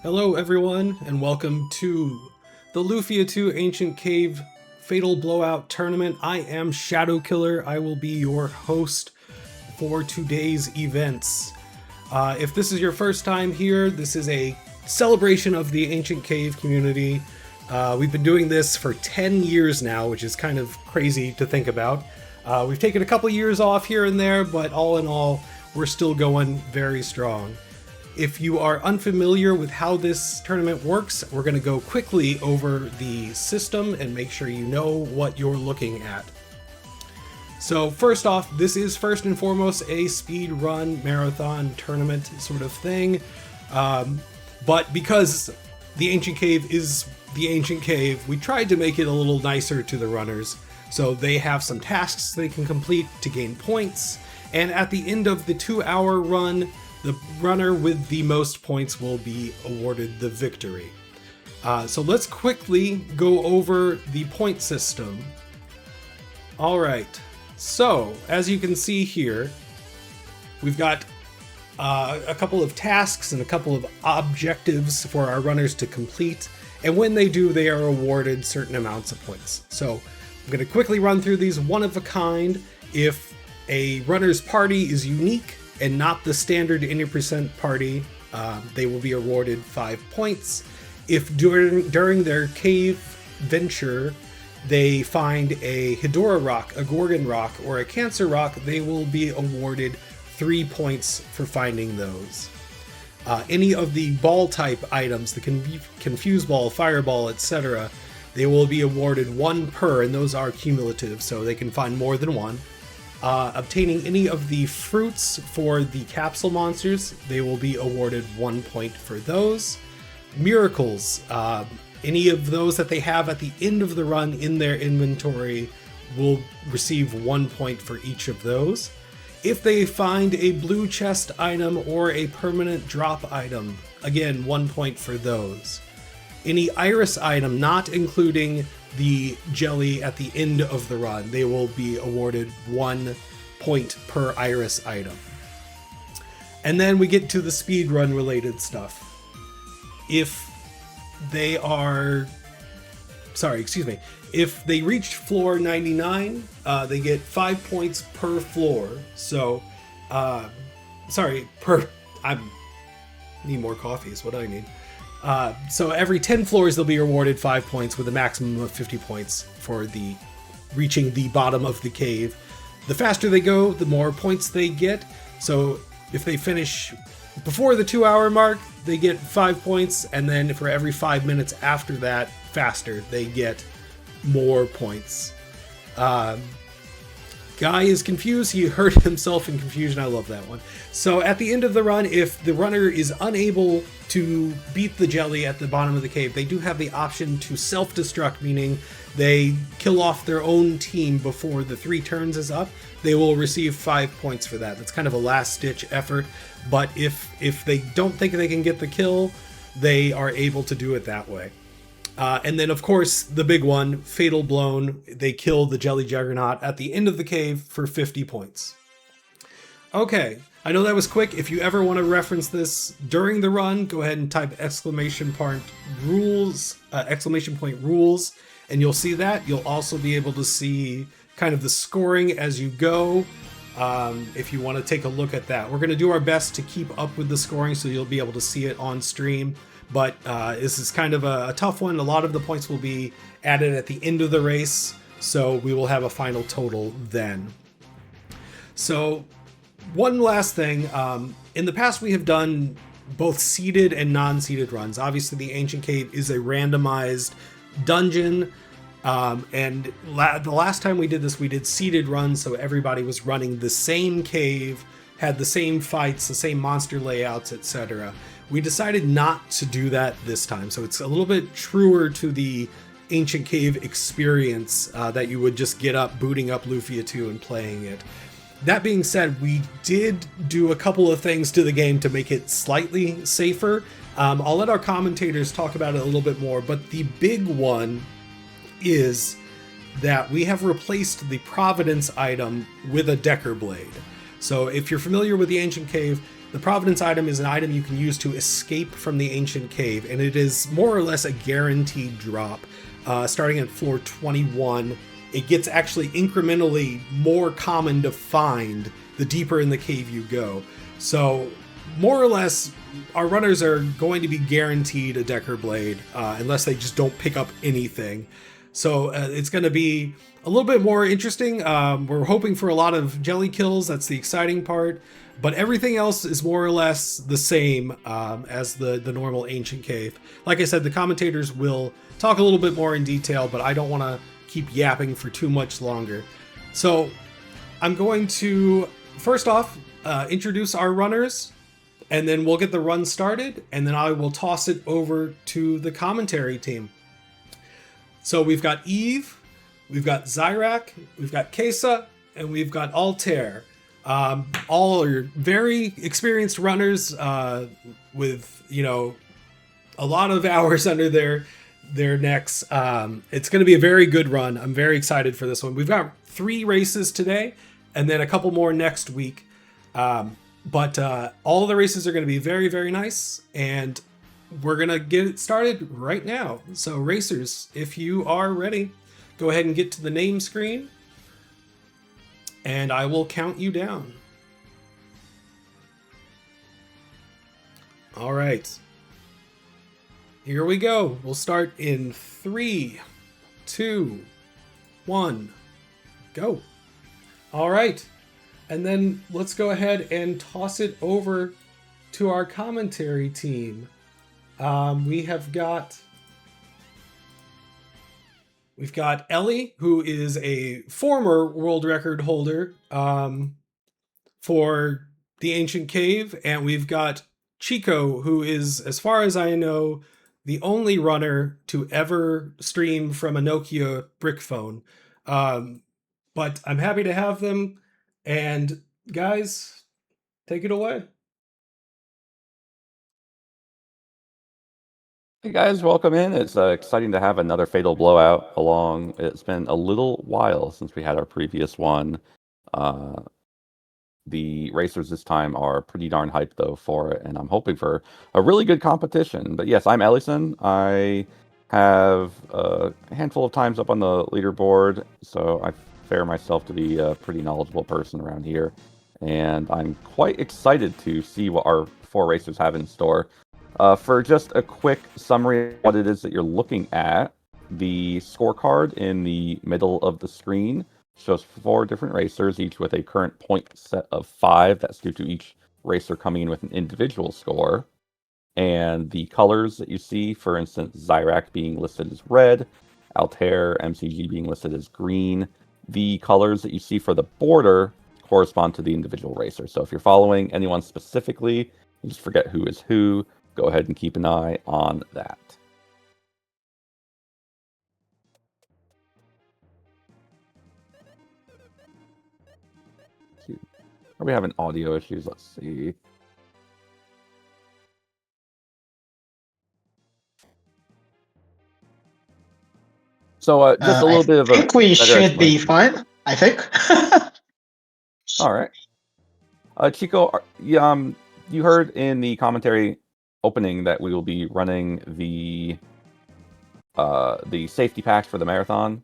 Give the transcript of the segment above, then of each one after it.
Hello everyone, and welcome to the Lufia 2 Ancient Cave Fatal Blowout Tournament. I am Shadow Killer. I will be your host for today's events. If this is your first time here, this is a celebration of the Ancient Cave community. We've been doing this for 10 years now, which is kind of crazy to think about. We've taken a couple years off here and there, but all in all, we're still going very strong. If you are unfamiliar with how this tournament works, we're going to go quickly over the system and make sure you know what you're looking at. So first off, this is first and foremost a speed run marathon tournament sort of thing. But because the Ancient Cave is the Ancient Cave, we tried to make it a little nicer to the runners. So they have some tasks they can complete to gain points. And at the end of the 2-hour run, the runner with the most points will be awarded the victory. So let's quickly go over the point system. All right, so as you can see here, we've got a couple of tasks and a couple of objectives for our runners to complete. And when they do, they are awarded certain amounts of points. So I'm going to quickly run through these one of a kind. If a runner's party is unique and not the standard 80% party, they will be awarded 5 points. If during their cave venture they find a Hedora rock, a Gorgon rock, or a Cancer rock, they will be awarded 3 points for finding those. Any of the ball type items, the Confuse Ball, Fireball, etc., they will be awarded 1 per, and those are cumulative, so they can find more than one. Obtaining any of the fruits for the capsule monsters, they will be awarded 1 point for those. Miracles, any of those that they have at the end of the run in their inventory will receive 1 point for each of those. If they find a blue chest item or a permanent drop item, again, 1 point for those. Any iris item, not including the jelly at the end of the run, they will be awarded 1 point per iris item. And then we get to the speed run related stuff. If they reach floor 99, they get 5 points per floor. So, I need more coffee is what I need. So every 10 floors they'll be awarded 5 points with a maximum of 50 points for the reaching the bottom of the cave. The faster they go, the more points they get. So if they finish before the 2-hour mark, they get 5 points, and then for every 5 minutes after that, faster, they get more points. Guy is confused. He hurt himself in confusion. I love that one. So at the end of the run, if the runner is unable to beat the jelly at the bottom of the cave, they do have the option to self-destruct, meaning they kill off their own team before the 3 turns is up. They will receive 5 points for that. That's kind of a last-ditch effort, but if they don't think they can get the kill, they are able to do it that way. And then, of course, the big one, Fatal Blown. They kill the Jelly Juggernaut at the end of the cave for 50 points. Okay, I know that was quick. If you ever want to reference this during the run, go ahead and type exclamation point rules, and you'll see that. You'll also be able to see kind of the scoring as you go. If you want to take a look at that, we're going to do our best to keep up with the scoring, so you'll be able to see it on stream. But this is kind of a tough one. A lot of the points will be added at the end of the race, so we will have a final total then. So one last thing. In the past, we have done both seeded and non-seeded runs. Obviously, the Ancient Cave is a randomized dungeon. And the last time we did this, we did seeded runs, so everybody was running the same cave, had the same fights, the same monster layouts, etc. We decided not to do that this time, so it's a little bit truer to the Ancient Cave experience that you would just get up, booting up Lufia 2 and playing it. That being said, we did do a couple of things to the game to make it slightly safer. I'll let our commentators talk about it a little bit more, but the big one is that we have replaced the Providence item with a Decker Blade. So if you're familiar with the Ancient Cave, The Providence item is an item you can use to escape from the ancient cave, and it is more or less a guaranteed drop. Starting at floor 21, it gets actually incrementally more common to find the deeper in the cave you go. So, more or less, our runners are going to be guaranteed a Decker Blade, unless they just don't pick up anything. So it's going to be a little bit more interesting. We're hoping for a lot of jelly kills. That's the exciting part. But everything else is more or less the same as the normal ancient cave. Like I said, the commentators will talk a little bit more in detail, but I don't want to keep yapping for too much longer. So I'm going to, first off, introduce our runners, and then we'll get the run started, and then I will toss it over to the commentary team. So we've got Eve, we've got Zyrak, we've got Kesa, and we've got Altair. All are very experienced runners with, a lot of hours under their necks. It's going to be a very good run. I'm very excited for this one. We've got 3 races today and then a couple more next week. But all the races are going to be very, very nice, and we're going to get it started right now. So racers, if you are ready, go ahead and get to the name screen, and I will count you down. All right. Here we go. We'll start in 3, 2, 1, go. All right. And then let's go ahead and toss it over to our commentary team. We've got Ellie, who is a former world record holder for the Ancient Cave, and we've got Chico, who is, as far as I know, the only runner to ever stream from a Nokia brick phone. But I'm happy to have them, and guys, take it away. Hey guys, welcome in. It's exciting to have another Fatal Blowout along. It's been a little while since we had our previous one. The racers this time are pretty darn hyped though for it, and I'm hoping for a really good competition. But yes, I'm Ellison. I have a handful of times up on the leaderboard, so I fare myself to be a pretty knowledgeable person around here. And I'm quite excited to see what our 4 racers have in store. For just a quick summary of what it is that you're looking at, the scorecard in the middle of the screen shows 4 different racers, each with a current point set of 5. That's due to each racer coming in with an individual score. And the colors that you see, for instance, Zyrak being listed as red, Altair, MCG being listed as green. The colors that you see for the border correspond to the individual racer. So if you're following anyone specifically, you just forget who is who. Go ahead and keep an eye on that. Are we having audio issues? Let's see. So just a little bit of a... I think we should be fine, I think. All right. Chico, you heard in the commentary opening that we will be running the safety packs for the marathon.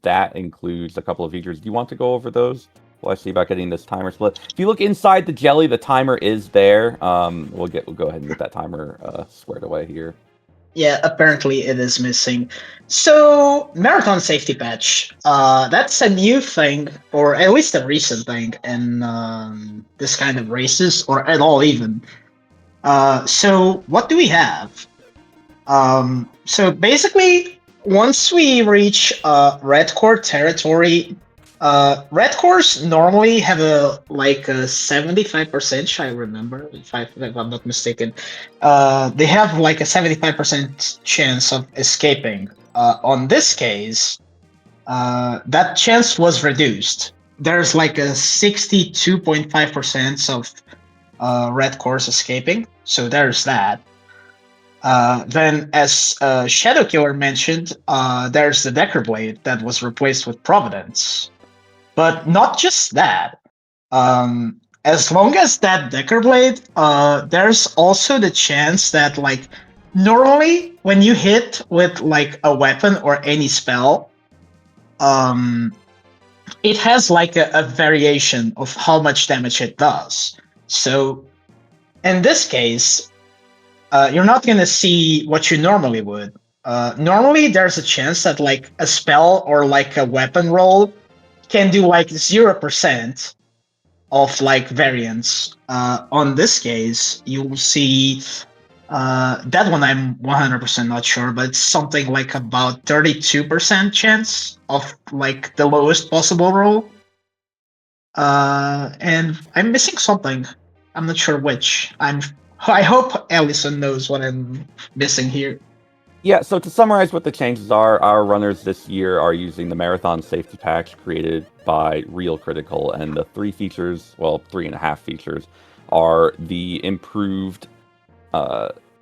That includes a couple of features. Do you want to go over those? Well, I see about getting this timer split. If you look inside the jelly, the timer is there. We'll go ahead and get that timer squared away here. Yeah, apparently it is missing. So, marathon safety patch. That's a new thing, or at least a recent thing in this kind of races, or at all even. So, what do we have? So basically, once we reach red core territory, red cores normally have a 75%, I remember, if I'm not mistaken. They have like a 75% chance of escaping. On this case, that chance was reduced. There's like a 62.5% of red cores escaping, so there's that. Then, as Shadow Killer mentioned, there's the Decker Blade that was replaced with Providence. But not just that. as long as that Decker Blade, there's also the chance that like normally when you hit with like a weapon or any spell, um, it has like a variation of how much damage it does. So in this case, you're not gonna see what you normally would. Normally, there's a chance that like a spell or like a weapon roll can do like 0% of like variance. On this case, you will see that one I'm 100% not sure, but it's something like about 32% chance of like the lowest possible roll. And I'm missing something. I'm not sure which. I hope Allison knows what I'm missing here. Yeah, so to summarize what the changes are, our runners this year are using the Marathon Safety Patch created by Real Critical, and the 3.5 features, are the improved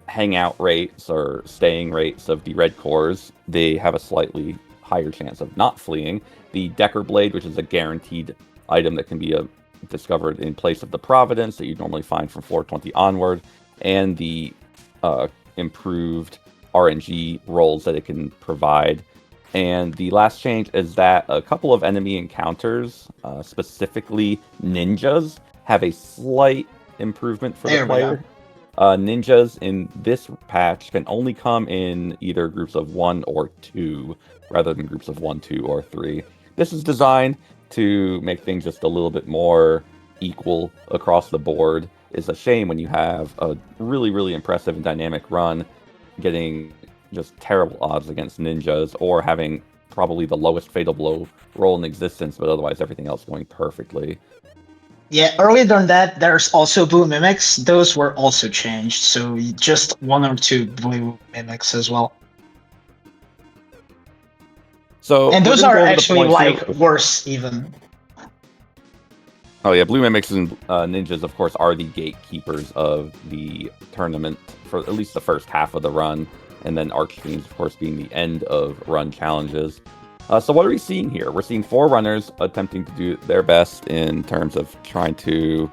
hangout rates or staying rates of the red cores. They have a slightly higher chance of not fleeing. The Decker Blade, which is a guaranteed item that can be discovered in place of the Providence that you normally find from floor 20 onward, and the improved RNG rolls that it can provide. And the last change is that a couple of enemy encounters, specifically ninjas, have a slight improvement for the player. Ninjas in this patch can only come in either groups of 1 or 2, rather than groups of 1, 2, or 3. This is designed to make things just a little bit more equal across the board. It's a shame when you have a really, really impressive and dynamic run getting just terrible odds against ninjas, or having probably the lowest fatal blow roll in existence, but otherwise everything else going perfectly. Yeah, earlier than that, there's also blue mimics. Those were also changed, so just 1 or 2 blue mimics as well. So, and those we're gonna are go over the actually points like here. worse even. Oh yeah, blue mimics and ninjas, of course, are the gatekeepers of the tournament for at least the first half of the run, and then archfiends, of course, being the end of run challenges. So what are we seeing here? We're seeing 4 runners attempting to do their best in terms of trying to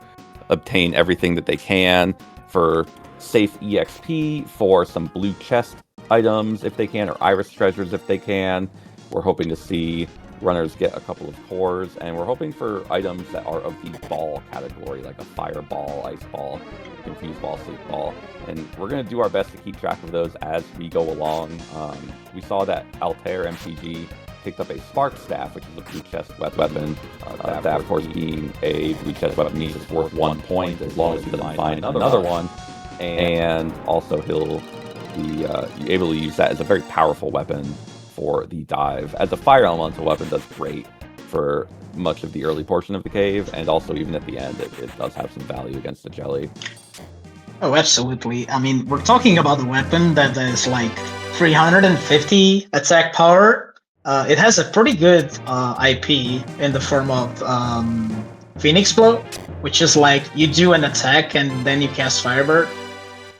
obtain everything that they can for safe EXP, for some blue chest items if they can, or iris treasures if they can. We're hoping to see runners get a couple of cores, and we're hoping for items that are of the ball category, like a fireball, ice ball, confuse ball, sleep ball. And we're going to do our best to keep track of those as we go along. We saw that Altair MTG picked up a Spark Staff, which is a blue chest weapon. That, of course, being a blue chest weapon means it's worth 1 point as long as he doesn't find another one. And also he'll be able to use that as a very powerful weapon for the dive. As a fire elemental weapon, does great for much of the early portion of the cave, and also even at the end, it does have some value against the jelly. Oh, absolutely. I mean, we're talking about a weapon that is like 350 attack power. It has a pretty good IP in the form of Phoenix Blow, which is like you do an attack and then you cast Firebird.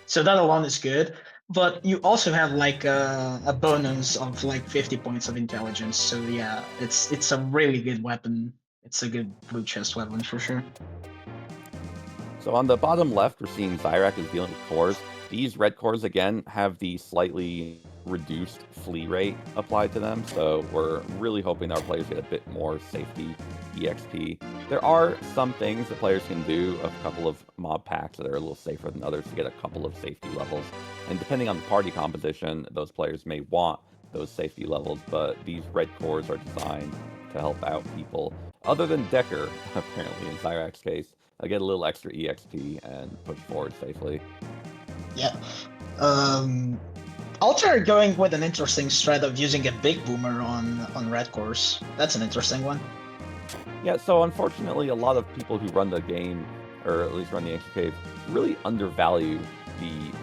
So that alone is good. But you also have like a bonus of like 50 points of intelligence. So yeah, it's a really good weapon. It's a good blue chest weapon for sure. So on the bottom left, we're seeing Zyrak is dealing with cores. These red cores, again, have the slightly reduced flee rate applied to them, so we're really hoping our players get a bit more safety EXP. There are some things that players can do, a couple of mob packs that are a little safer than others to get a couple of safety levels, and depending on the party composition, those players may want those safety levels, but these red cores are designed to help out people. Other than Decker, apparently in Zyrak's case, I get a little extra EXP and push forward safely. Yeah. Alter going with an interesting strat of using a big boomer on red cores. That's an interesting one. Yeah, so unfortunately, a lot of people who run the game, or at least run the Ancient Cave, really undervalue the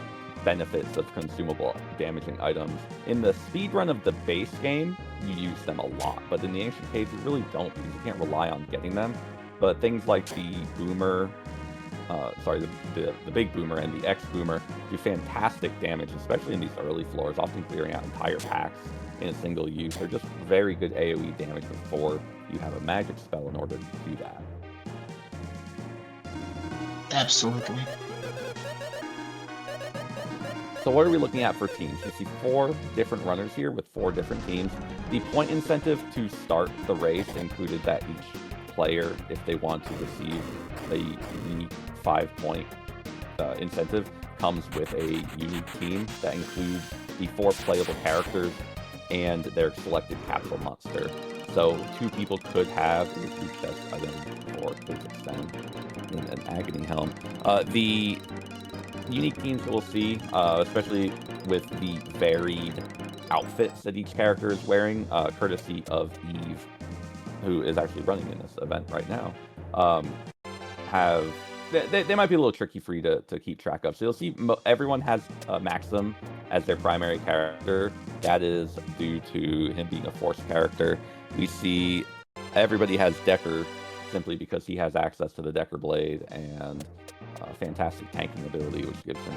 benefits of consumable damaging items. In the speedrun of the base game, you use them a lot, but in the Ancient Cave, you really don't, because you can't rely on getting them. But things like the boomer, the big boomer and the X boomer do fantastic damage, especially in these early floors, often clearing out entire packs in a single use. They're just very good AoE damage before you have a magic spell in order to do that. Absolutely. So what are we looking at for teams? You see 4 different runners here with 4 different teams. The point incentive to start the race included that each player, if they want to receive a unique 5-point incentive, comes with a unique team that includes the 4 playable characters and their selected capital monster. So 2 people could have each chest item for Kazakhstan in an Agony Helm. The unique teams that we'll see, especially with the varied outfits that each character is wearing, courtesy of Eve, who is actually running in this event right now, they might be a little tricky for you to keep track of. So you'll see everyone has Maxim as their primary character. That is due to him being a Force character. We see everybody has Decker simply because he has access to the Decker Blade and fantastic tanking ability, which gives him,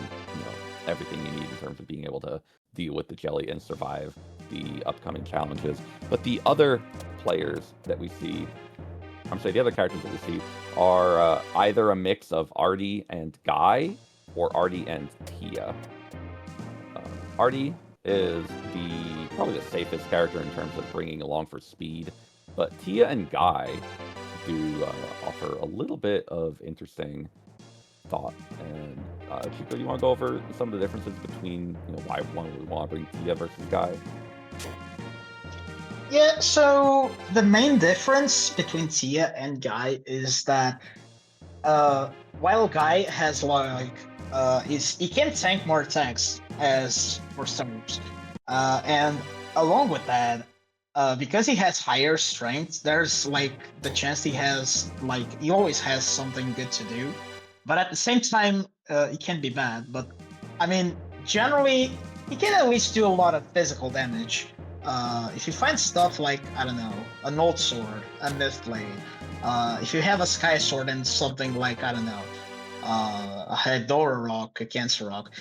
everything you need in terms of being able to deal with the jelly and survive the upcoming challenges. But the other players that we see, the other characters that we see are either a mix of Artie and Guy or Artie and Tia. Artie is probably the safest character in terms of bringing along for speed, but Tia and Guy do offer a little bit of interesting thought. And Chico, you want to go over some of the differences between why one would want to bring Tia versus Guy? Yeah, so the main difference between Tia and Guy is that while Guy has he can tank more attacks as for starters, and along with that, because he has higher strength, there's the chance he always has something good to do, but at the same time, it can be bad. But I mean, generally, he can at least do a lot of physical damage. If you find stuff like, I don't know, an old sword, a myth blade, if you have a sky sword and something like, I don't know, a Hedora rock, a cancer rock,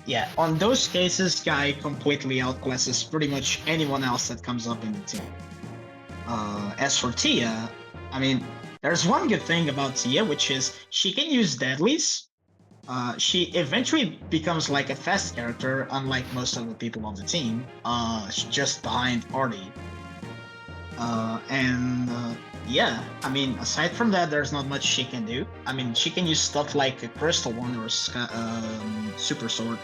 yeah, on those cases, Guy completely outclasses pretty much anyone else that comes up in the team. As for Tia, I mean, there's one good thing about Tia, which is she can use deadlies. She eventually becomes like a fast character, unlike most of the people on the team, just behind Artie. Yeah, I mean, aside from that, there's not much she can do. I mean, she can use stuff like a Crystal One or Super Sword,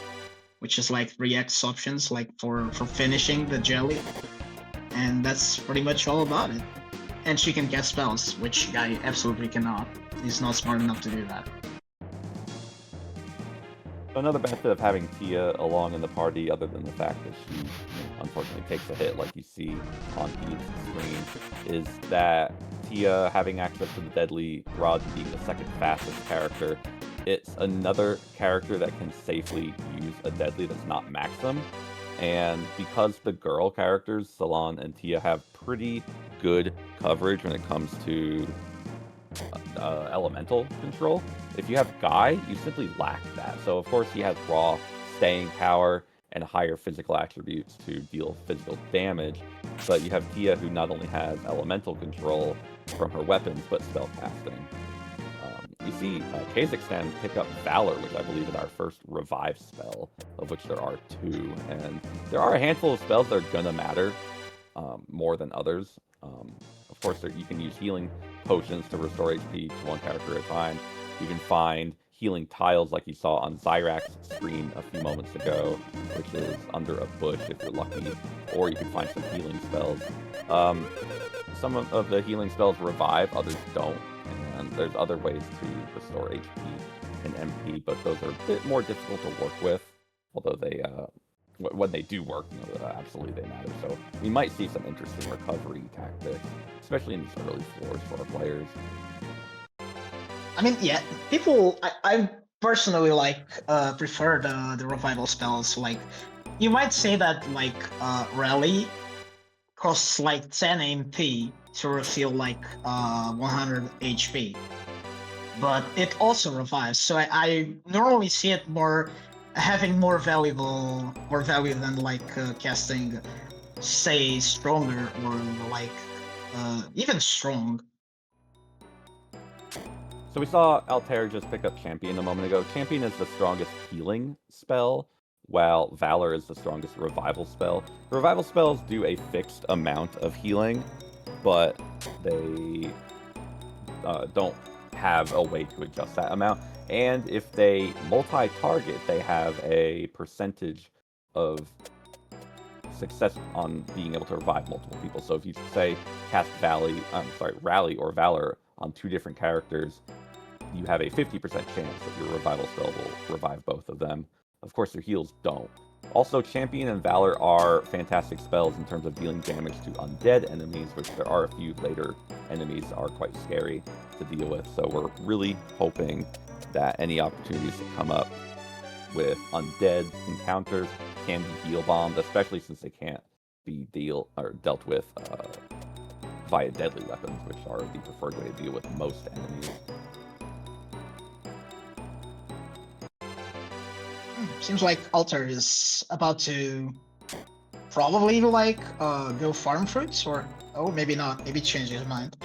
which is like 3x options, like for finishing the jelly, and that's pretty much all about it. And she can cast spells, which Guy absolutely cannot. He's not smart enough to do that. Another benefit of having Tia along in the party, other than the fact that she unfortunately takes a hit like you see on Eve's screen, is that Tia having access to the deadly rod and being the second fastest character, it's another character that can safely use a deadly that's not Maxim. And because the girl characters, Salon and Tia, have pretty good coverage when it comes to elemental control, if you have Guy, you simply lack that. So of course he has raw staying power and higher physical attributes to deal physical damage, but you have Tia, who not only has elemental control from her weapons, but spell casting. You see Kazakhstan pick up Valor, which I believe is our first revive spell, of which there are 2, and there are a handful of spells that are gonna matter more than others. Of course, you can use healing potions to restore HP to one character at a time. You can find healing tiles like you saw on Zyrak's screen a few moments ago, which is under a bush if you're lucky, or you can find some healing spells. Some of the healing spells revive, others don't, and there's other ways to restore HP and MP, but those are a bit more difficult to work with, although they when they do work, absolutely they matter. So we might see some interesting recovery tactics, especially in these early floors for our players. I mean, yeah, I personally prefer the revival spells. Like, you might say that Rally costs like 10 MP to refill 100 HP, but it also revives. So I normally see it having more value than casting, say, stronger or even strong. So we saw Altair just pick up Champion a moment ago. Champion is the strongest healing spell, while Valor is the strongest revival spell. Revival spells do a fixed amount of healing, but they don't have a way to adjust that amount. And if they multi-target, they have a percentage of success on being able to revive multiple people. So if you say cast Rally or Valor on 2 different characters, you have a 50% chance that your revival spell will revive both of them. Of course, their heals don't. Also, Champion and Valor are fantastic spells in terms of dealing damage to undead enemies, which there are a few later enemies are quite scary to deal with. So we're really hoping that any opportunities that come up with undead encounters can be heal bombed, especially since they can't be dealt with via deadly weapons, which are the preferred way to deal with most enemies. Seems like Altair is about to probably like go farm fruits, or oh, maybe not. Maybe change his mind.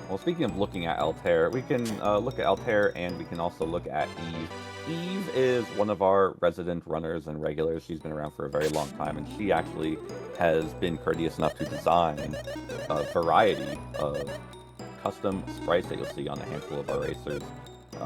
Well, speaking of looking at Altair, we can look at Altair and we can also look at Eve. Eve is one of our resident runners and regulars. She's been around for a very long time, and she actually has been courteous enough to design a variety of custom sprites that you'll see on a handful of our racers.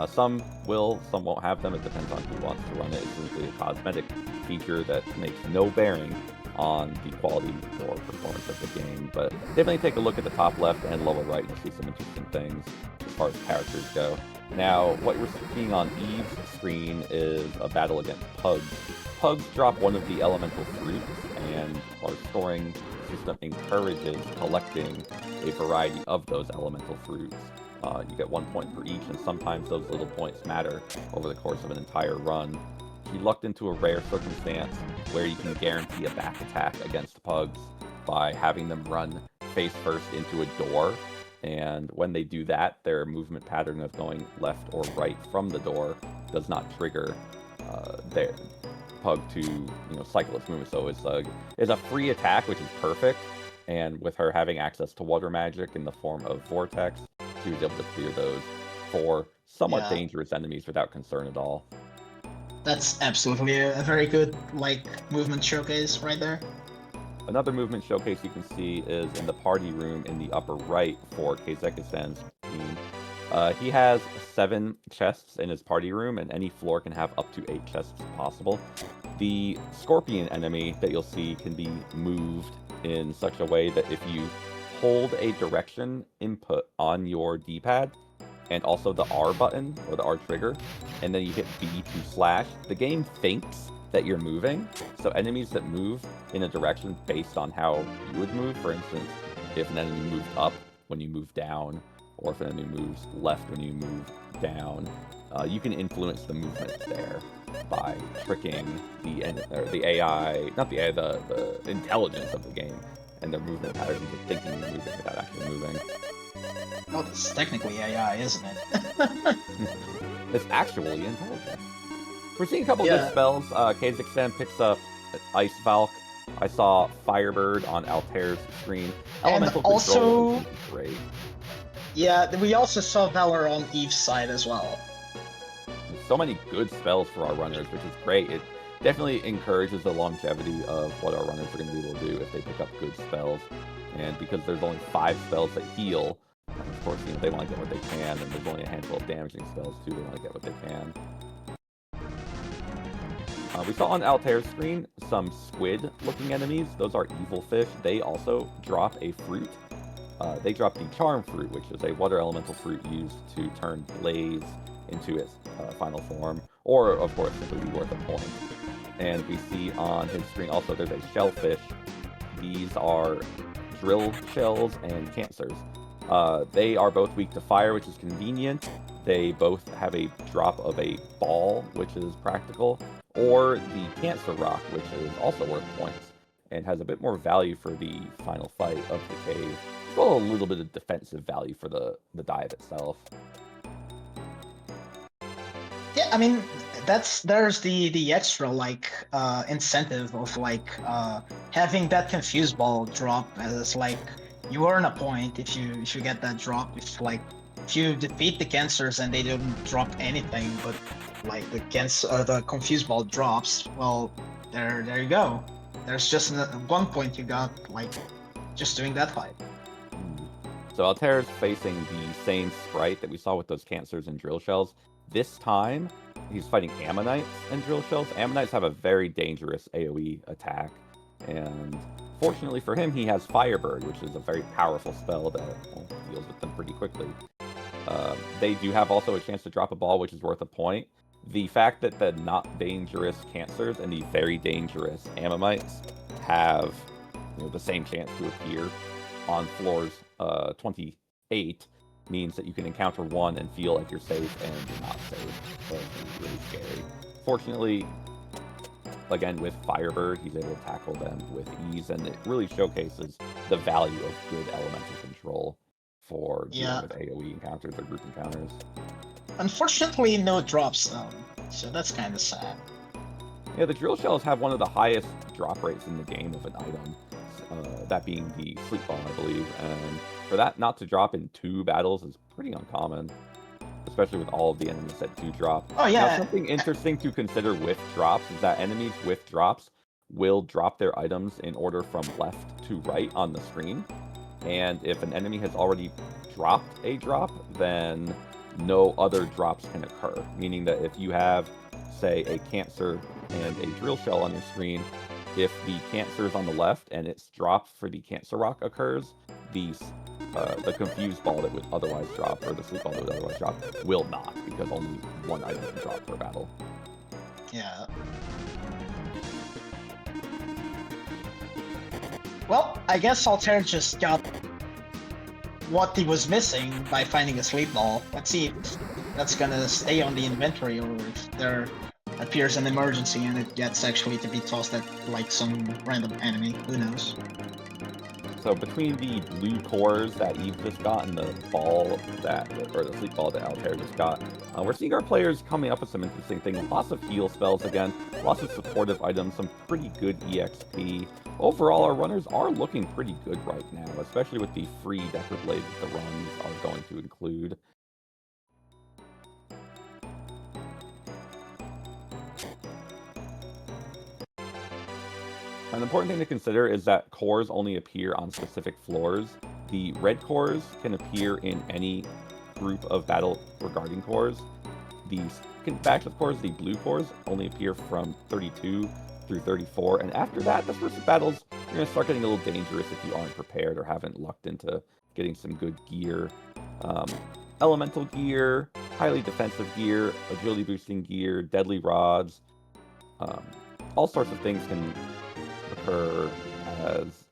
Some will, some won't have them. It depends on who wants to run it. It's simply a cosmetic feature that makes no bearing on the quality or performance of the game. But definitely take a look at the top left and lower right to see some interesting things as far as characters go. Now, what we're seeing on Eve's screen is a battle against Pugs. Pugs drop one of the elemental fruits, and our scoring system encourages collecting a variety of those elemental fruits. You get 1 point for each, and sometimes those little points matter over the course of an entire run. You lucked into a rare circumstance where you can guarantee a back attack against Pugs by having them run face first into a door, and when they do that, their movement pattern of going left or right from the door does not trigger their Pug to cycle its movement. So it's a free attack, which is perfect. And with her having access to water magic in the form of Vortex, she was able to clear those for somewhat dangerous enemies without concern at all. That's absolutely a very good movement showcase right there. Another movement showcase you can see is in the party room in the upper right for Kazakhstan's team. He has 7 chests in his party room, and any floor can have up to 8 chests possible. The scorpion enemy that you'll see can be moved in such a way that if you hold a direction input on your D-pad, and also the R button, or the R trigger, and then you hit B to slash, the game thinks that you're moving. So enemies that move in a direction based on how you would move, for instance, if an enemy moved up when you move down, or if an enemy moves left when you move down, you can influence the movement there by tricking the AI, not the AI, the intelligence of the game, and their movement patterns of thinking you're moving without actually moving. Well, it's technically AI, isn't it? It's actually intelligent. We're seeing a couple of good spells. Kazakhstan picks up Ice Valk. I saw Firebird on Altair's screen. Elemental Control is great. Yeah, we also saw Valor on Eve's side as well. So many good spells for our runners, which is great. It definitely encourages the longevity of what our runners are going to be able to do if they pick up good spells. And because there's only 5 spells that heal, of course, they want to get what they can, and there's only a handful of damaging spells too. They want to get what they can. We saw on Altair's screen some squid-looking enemies. Those are evil fish. They also drop a fruit. They drop the Charm Fruit, which is a water elemental fruit used to turn Blaze into its final form, or, of course, it would be worth a point. And we see on his screen also there's a shellfish. These are drill shells and cancers. They are both weak to fire, which is convenient. They both have a drop of a ball, which is practical, or the cancer rock, which is also worth points, and has a bit more value for the final fight of the cave. As well, a little bit of defensive value for the dive itself. Yeah, I mean, there's the extra incentive of having that confused ball drop as like you earn a point if you get that drop. If you defeat the cancers and they don't drop anything, but like the confused ball drops, well, there you go. There's just 1 point you got like just doing that fight. So Altair's facing the same sprite that we saw with those cancers and drill shells. This time, he's fighting ammonites and drill shells. Ammonites have a very dangerous AoE attack, and fortunately for him, he has Firebird, which is a very powerful spell that deals with them pretty quickly. They do have also a chance to drop a ball, which is worth a point. The fact that the not dangerous cancers and the very dangerous ammonites have the same chance to appear on floors 28 means that you can encounter one and feel like you're safe and you're not safe. So it's really scary. Fortunately, again, with Firebird, he's able to tackle them with ease, and it really showcases the value of good elemental control for dealing with AoE encounters or group encounters. Unfortunately, no drops though, so that's kind of sad. Yeah, the drill shells have one of the highest drop rates in the game of an item, that being the sleep ball, I believe, and for that not to drop in 2 battles is pretty uncommon, especially with all of the enemies that do drop. Oh yeah. Now, something interesting to consider with drops is that enemies with drops will drop their items in order from left to right on the screen, and if an enemy has already dropped a drop, then no other drops can occur, meaning that if you have, say, a cancer and a drill shell on your screen, if the cancer is on the left and its drop for the cancer rock occurs, the confused ball that would otherwise drop, or the sleep ball that would otherwise drop, will not, because only one item can drop per battle. Yeah. Well, I guess Altair just got what he was missing by finding a sleep ball. Let's see if that's gonna stay on the inventory or if there appears an emergency and it gets actually to be tossed at like some random enemy. Who knows? So between the blue cores that Eve just got and the ball or the sleep ball that Altair just got, we're seeing our players coming up with some interesting things. Lots of heal spells again, lots of supportive items, some pretty good EXP. Overall, our runners are looking pretty good right now, especially with the free Decker Blade that the runs are going to include. An important thing to consider is that cores only appear on specific floors. The red cores can appear in any group of battle regarding cores. The backup cores, the blue cores, only appear from 32 through 34, and after that, the first battles, you're going to start getting a little dangerous if you aren't prepared or haven't lucked into getting some good gear. Elemental gear, highly defensive gear, agility boosting gear, deadly rods, all sorts of things can occur as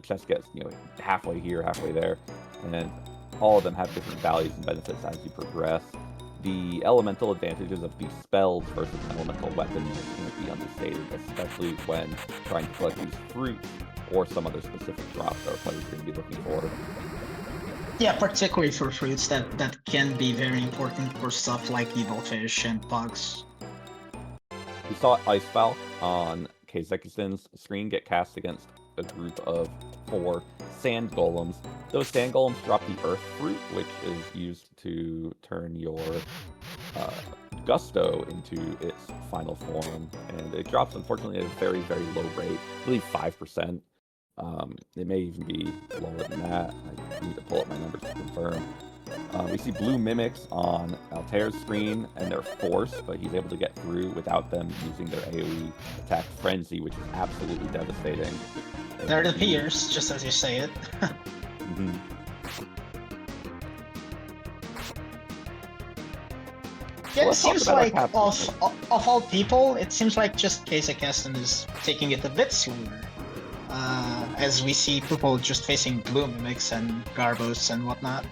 chest gets halfway here, halfway there, and all of them have different values and benefits as you progress. The elemental advantages of these spells versus an elemental weapon can't be understated, especially when trying to collect these fruits or some other specific drops that our players are going to be looking for. Yeah, particularly for fruits that can be very important for stuff like evil fish and bugs. We saw Ice Falcon on Kazakhstan's screen get cast against a group of 4 sand golems. Those sand golems drop the earth fruit, which is used to turn your gusto into its final form, and it drops unfortunately at a very, very low rate, I believe 5%. It may even be lower than that. I need to pull up my numbers to confirm. We see blue mimics on Altair's screen, and they're forced, but he's able to get through without them using their AoE attack Frenzy, which is absolutely devastating. There it appears, just as you say it. Mm-hmm. Yeah, it seems like of all people, it seems like just Kazakhstan is taking it a bit slower. As we see people just facing blue mimics and Garbos and whatnot.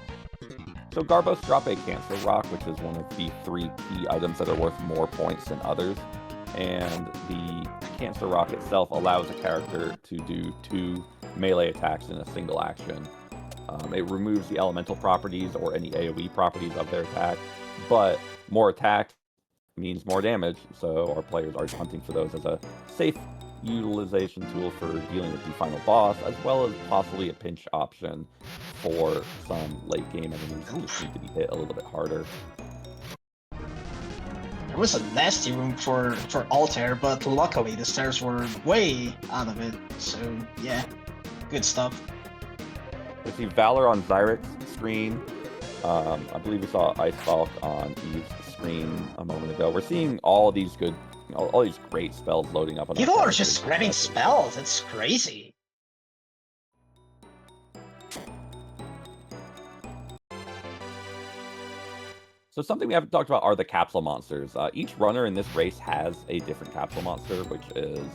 So Garbos drop a Cancer Rock, which is one of the 3 key items that are worth more points than others. And the Cancer Rock itself allows a character to do 2 melee attacks in a single action. It removes the elemental properties or any AoE properties of their attack, but more attack means more damage, so our players are hunting for those as a safe utilization tool for dealing with the final boss, as well as possibly a pinch option for some late game enemies who just need to be hit a little bit harder. There was a nasty room for Altair, but luckily the stairs were way out of it. So yeah, good stuff. We see Valor on Zyric's screen. I believe we saw Ice Falk on Eve's screen a moment ago. We're seeing all these good, all these great spells loading up on. People are just grabbing spells. It's crazy. So something we haven't talked about are the capsule monsters. Each runner in this race has a different capsule monster, which is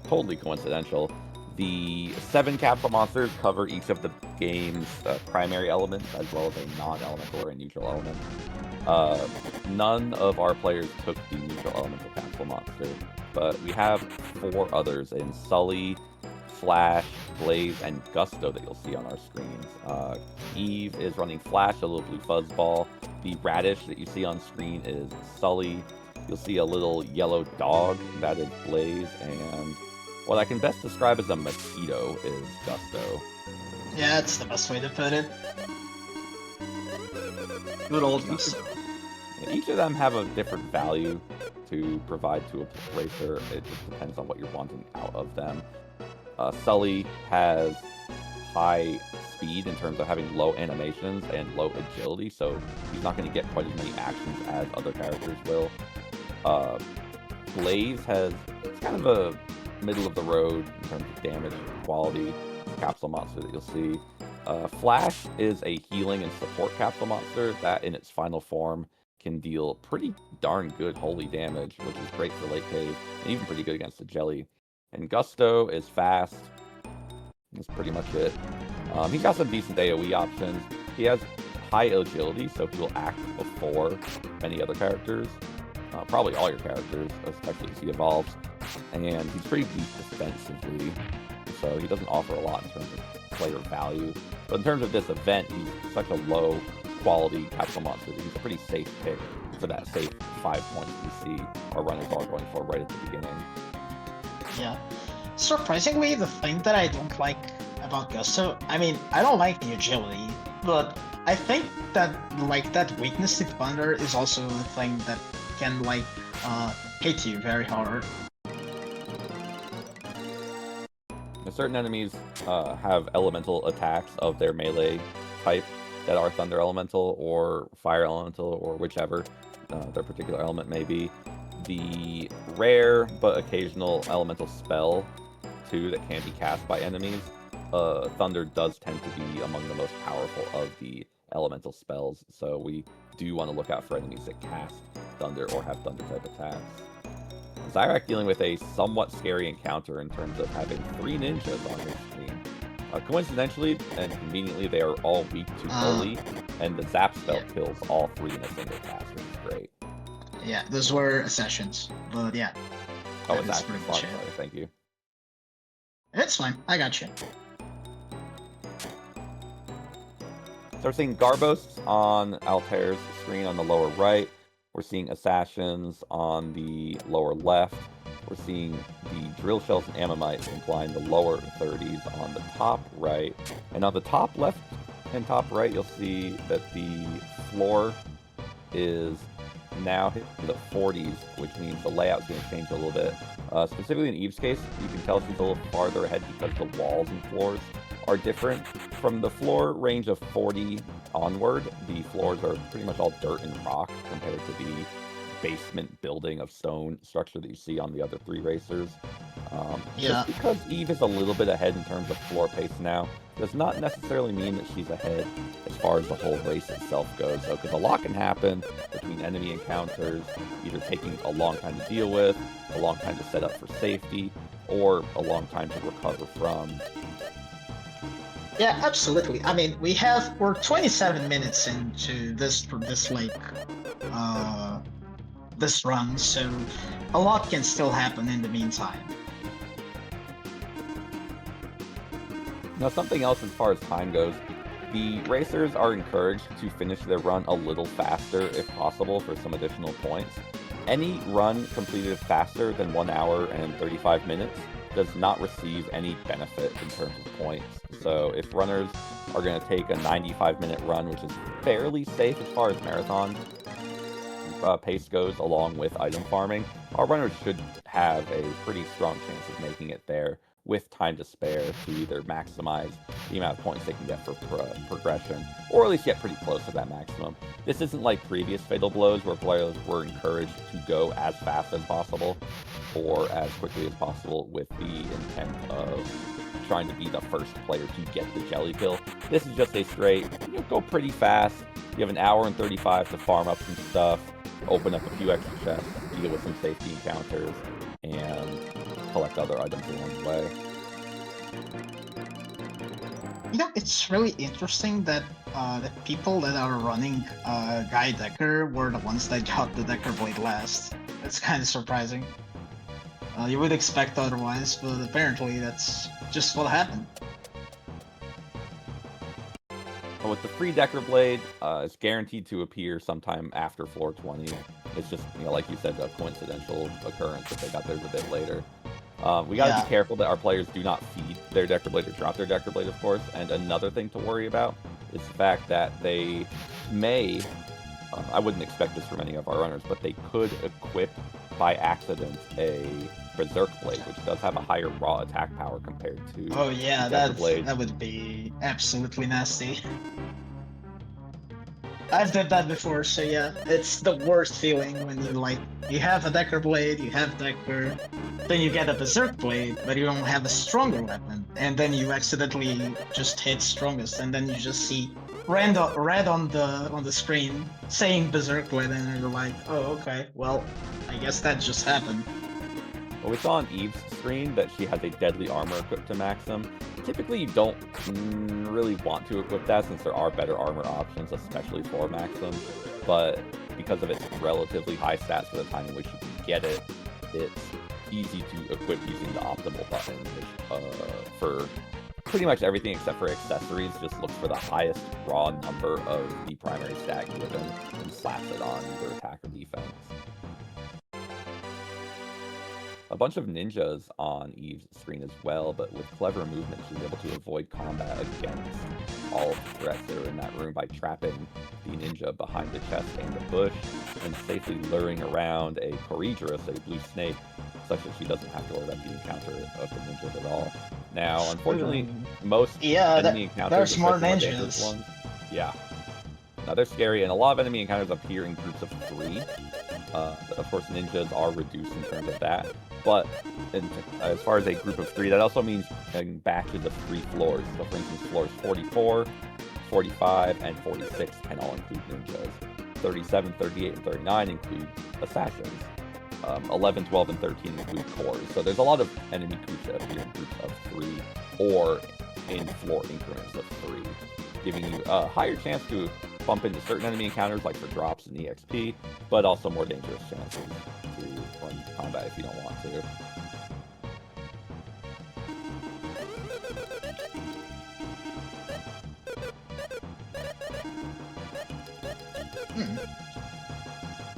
totally coincidental. The 7 capsule monsters cover each of the game's primary elements, as well as a non-elemental or a neutral element. None of our players took the neutral elemental capsule monster, but we have 4 others in Sully, Flash, Blaze, and Gusto that you'll see on our screens. Eve is running Flash, a little blue fuzzball. The radish that you see on screen is Sully. You'll see a little yellow dog, that is Blaze, and what I can best describe as a mosquito is Gusto. Yeah, that's the best way to put it. Good old Gusto. Each of them have a different value to provide to a racer. It just depends on what you're wanting out of them. Sully has high speed in terms of having low animations and low agility, so he's not going to get quite as many actions as other characters will. Blaze has kind of a middle of the road in terms of damage quality capsule monster that you'll see. Flash is a healing and support capsule monster that in its final form can deal pretty darn good holy damage, which is great for late cave, and even pretty good against the jelly. And Gusto is fast. That's pretty much it. He's got some decent AoE options. He has high agility, so he will act before many other characters. Probably all your characters, especially as he evolves. And he's pretty weak defensively, so he doesn't offer a lot in terms of player value. But in terms of this event, he's such a low quality capsule monster that he's a pretty safe pick for that safe 5 points we see our runners all going for right at the beginning. Yeah. Surprisingly, the thing that I don't like about Gusto, I mean, I don't like the agility, but I think that, like, that weakness to Thunder is also a thing that can, like, hit you very hard. Certain enemies have elemental attacks of their melee type that are Thunder Elemental or Fire Elemental or whichever their particular element may be. The rare but occasional elemental spell, too, that can be cast by enemies, Thunder does tend to be among the most powerful of the elemental spells, so we do want to look out for enemies that cast Thunder or have Thunder-type attacks. Zyrak dealing with a somewhat scary encounter in terms of having 3 ninjas on his screen. Coincidentally and conveniently, they are all weak to Holy, and the Zap spell kills all 3 in a single cast, which is great. Yeah, those were Ascensions, but yeah. Oh, it's pretty much it. Sorry, thank you. It's fine, I got you. So we're seeing Garbos on Altair's screen on the lower right. We're seeing Assassins on the lower left. We're seeing the Drill Shells and Ammonite implying the lower 30s on the top right. And on the top left and top right, you'll see that the floor is now hitting the 40s, which means the layout's going to change a little bit. Specifically in Eve's case, you can tell she's a little farther ahead because the walls and floors are different. From the floor range of 40 onward, the floors are pretty much all dirt and rock compared to the basement building of stone structure that you see on the other 3 racers. Just because Eve is a little bit ahead in terms of floor pace now does not necessarily mean that she's ahead as far as the whole race itself goes, though, because a lot can happen between enemy encounters, either taking a long time to deal with, a long time to set up for safety, or a long time to recover from. Yeah, absolutely. I mean, we're 27 minutes into this this run, so a lot can still happen in the meantime. Now, something else as far as time goes, the racers are encouraged to finish their run a little faster if possible for some additional points. Any run completed faster than 1 hour and 35 minutes does not receive any benefit in terms of points. So if runners are going to take a 95-minute run, which is fairly safe as far as marathon pace goes, along with item farming, our runners should have a pretty strong chance of making it there with time to spare to either maximize the amount of points they can get for progression, or at least get pretty close to that maximum. This isn't like previous Fatal Blows where players were encouraged to go as fast as possible or as quickly as possible with the intent of trying to be the first player to get the jelly pill. This is just a straight, go pretty fast. You have an hour and 35 to farm up some stuff, open up a few extra chests, deal with some safety encounters, and collect other items along the way. It's really interesting that the people that are running Guy Decker were the ones that got the Decker Blade last. That's kind of surprising. You would expect otherwise, but apparently that's just what happened. With the free Decker Blade, it's guaranteed to appear sometime after floor 20. It's just, like you said, a coincidental occurrence that they got theirs a bit later. We gotta be careful that our players do not feed their Decker Blade or drop their Decker Blade, of course. And another thing to worry about is the fact that they may, I wouldn't expect this from any of our runners, but they could equip by accident a Berserk Blade, which does have a higher raw attack power compared to Decker Blade. That would be absolutely nasty. I've done that before, so yeah, it's the worst feeling when you have a Decker Blade, you have Decker, then you get a Berserk Blade, but you don't have a stronger weapon, and then you accidentally just hit strongest, and then you just see red on the screen saying Berserk Blade, and you're like, oh, okay, well, I guess that just happened. Well, we saw on Eve's screen that she has a deadly armor equipped to maximum. Typically, you don't really want to equip that since there are better armor options, especially for maximum. But because of its relatively high stats for the time in which you can get it, it's easy to equip using the optimal button, which for pretty much everything except for accessories just looks for the highest raw number of the primary stat given and slaps it on either attack or defense. A bunch of ninjas on Eve's screen as well, but with clever movement, she's able to avoid combat against all of the threats that are in that room by trapping the ninja behind the chest and the bush, and safely luring around a Corydrus, a blue snake, such that she doesn't have to worry about the encounter of the ninjas at all. Now, unfortunately, most enemy encounters... There's more ninjas. Ones, now, they're scary, and a lot of enemy encounters appear in groups of 3. Of course, ninjas are reduced in terms of that, but as far as a group of 3, that also means batches of 3 floors. So, for instance, floors 44, 45, and 46 can all include ninjas. 37, 38, and 39 include assassins. 11, 12, and 13 include cores. So there's a lot of enemy groups that appear in groups of 3, or in floor increments of 3, giving you a higher chance to bump into certain enemy encounters, like for drops and EXP, but also more dangerous chances to run combat if you don't want to.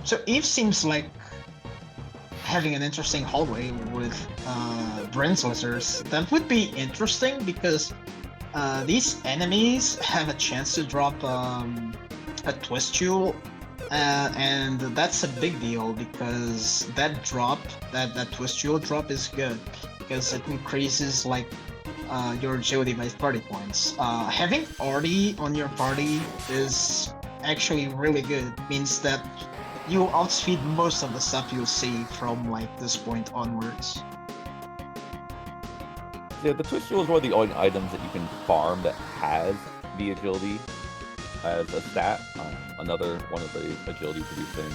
So Eve seems like having an interesting hallway with brain slicers. That would be interesting because these enemies have a chance to drop a twist jewel, and that's a big deal because that drop, that twist jewel drop is good because it increases your agility by 30 points. Having Artie on your party is actually really good. It means that you outspeed most of the stuff you'll see from this point onwards. Yeah, the twist jewel is one of the only items that you can farm that has the agility as a stat. Another one of the agility producing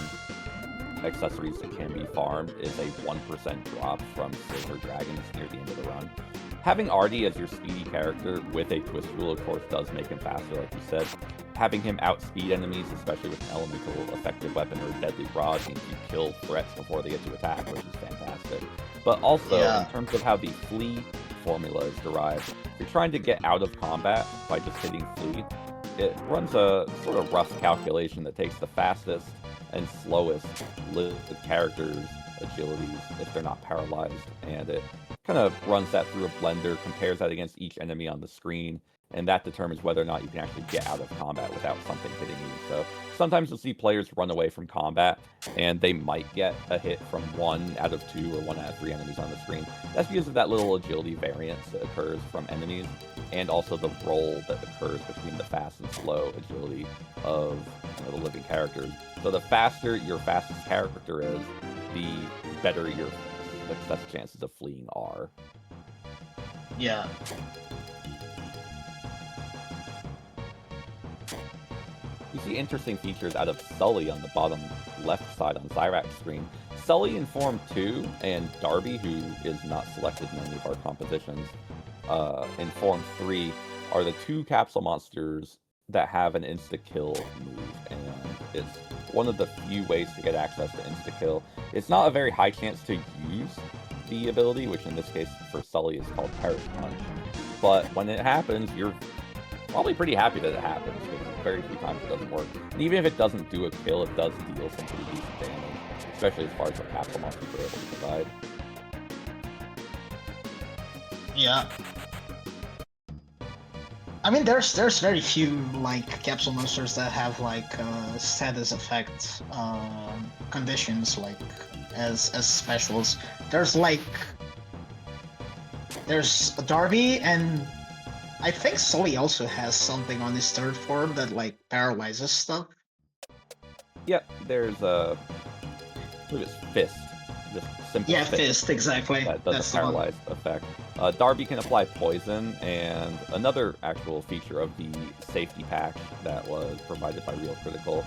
accessories that can be farmed is a 1% drop from silver dragons near the end of the run. Having Artie as your speedy character with a twist jewel, of course, does make him faster, like you said. Having him outspeed enemies, especially with an elemental effective weapon or a deadly rod, means you kill threats before they get to attack, which is fantastic. But also, in terms of how the flee formula is derived, if you're trying to get out of combat by just hitting flee, it runs a sort of rough calculation that takes the fastest and slowest characters' agilities if they're not paralyzed. And it kind of runs that through a blender, compares that against each enemy on the screen, and that determines whether or not you can actually get out of combat without something hitting you. So sometimes you'll see players run away from combat, and they might get a hit from 1 out of 2 or 1 out of 3 enemies on the screen. That's because of that little agility variance that occurs from enemies, and also the roll that occurs between the fast and slow agility of the living characters. So the faster your fastest character is, the better your success chances of fleeing are. Yeah. You see interesting features out of Sully on the bottom left side on Zyrak's screen. Sully in Form 2 and Darby, who is not selected in any of our compositions, in Form 3 are the 2 capsule monsters that have an insta-kill move, and it's one of the few ways to get access to insta-kill. It's not a very high chance to use the ability, which in this case for Sully is called Perish Punch, but when it happens, you're probably pretty happy that it happens, because very few times it doesn't work. And even if it doesn't do a kill, it does deal some pretty decent damage, especially as far as what capsule monsters are able to provide. Yeah. I mean, there's very few like capsule monsters that have like status effect conditions like as specials. There's Darby, and I think Sully also has something on his 3rd form that like paralyzes stuff. Yep, there's I believe it's Fist. Just simple Yeah, Fist, exactly. That does a paralyzed effect. Darby can apply poison, and another actual feature of the safety patch that was provided by Real Critical.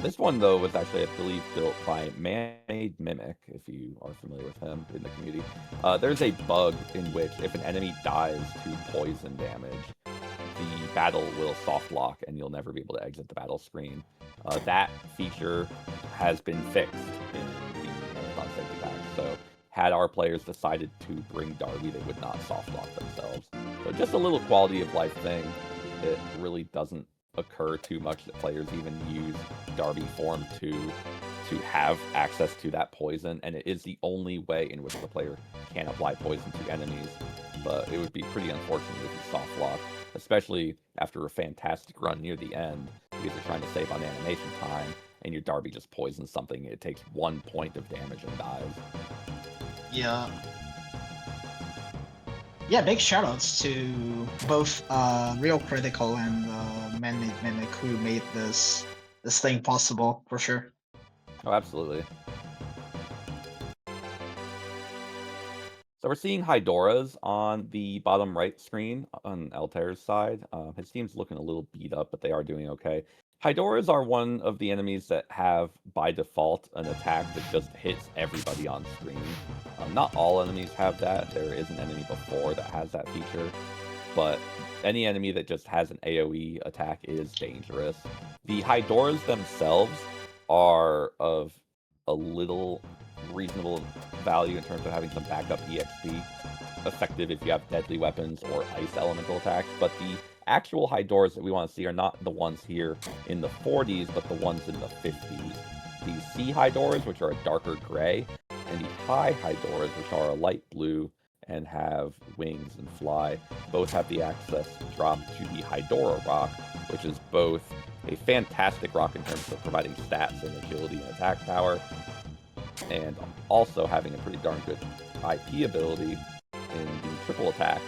This one, though, was actually, I believe, built by Man-Made Mimic, if you are familiar with him in the community. There's a bug in which if an enemy dies to poison damage, the battle will soft lock, and you'll never be able to exit the battle screen. That feature has been fixed in the Marathon safety patch, so had our players decided to bring Darby, they would not soft lock themselves. So just a little quality of life thing. It really doesn't occur too much that players even use Darby Form 2 to have access to that poison, and it is the only way in which the player can apply poison to enemies. But it would be pretty unfortunate if you soft lock, especially after a fantastic run near the end, because you're trying to save on animation time, and your Darby just poisons something, it takes 1 point of damage and dies. Yeah. Yeah, big shoutouts to both Real Critical and Man-Made Mimic who made this thing possible, for sure. Oh, absolutely. So we're seeing Hydora's on the bottom right screen on Altair's side. His team's looking a little beat up, but they are doing okay. Hydoras are one of the enemies that have, by default, an attack that just hits everybody on screen. Not all enemies have that. There is an enemy before that has that feature, but any enemy that just has an AoE attack is dangerous. The Hydoras themselves are of a little reasonable value in terms of having some backup EXP, effective if you have deadly weapons or ice elemental attacks, but the actual Hydoras that we want to see are not the ones here in the 40s, but the ones in the 50s. The Sea Hydoras, which are a darker gray, and the High Hydoras, which are a light blue and have wings and fly, both have the access drop to the Hydora rock, which is both a fantastic rock in terms of providing stats and agility and attack power, and also having a pretty darn good IP ability in the triple attack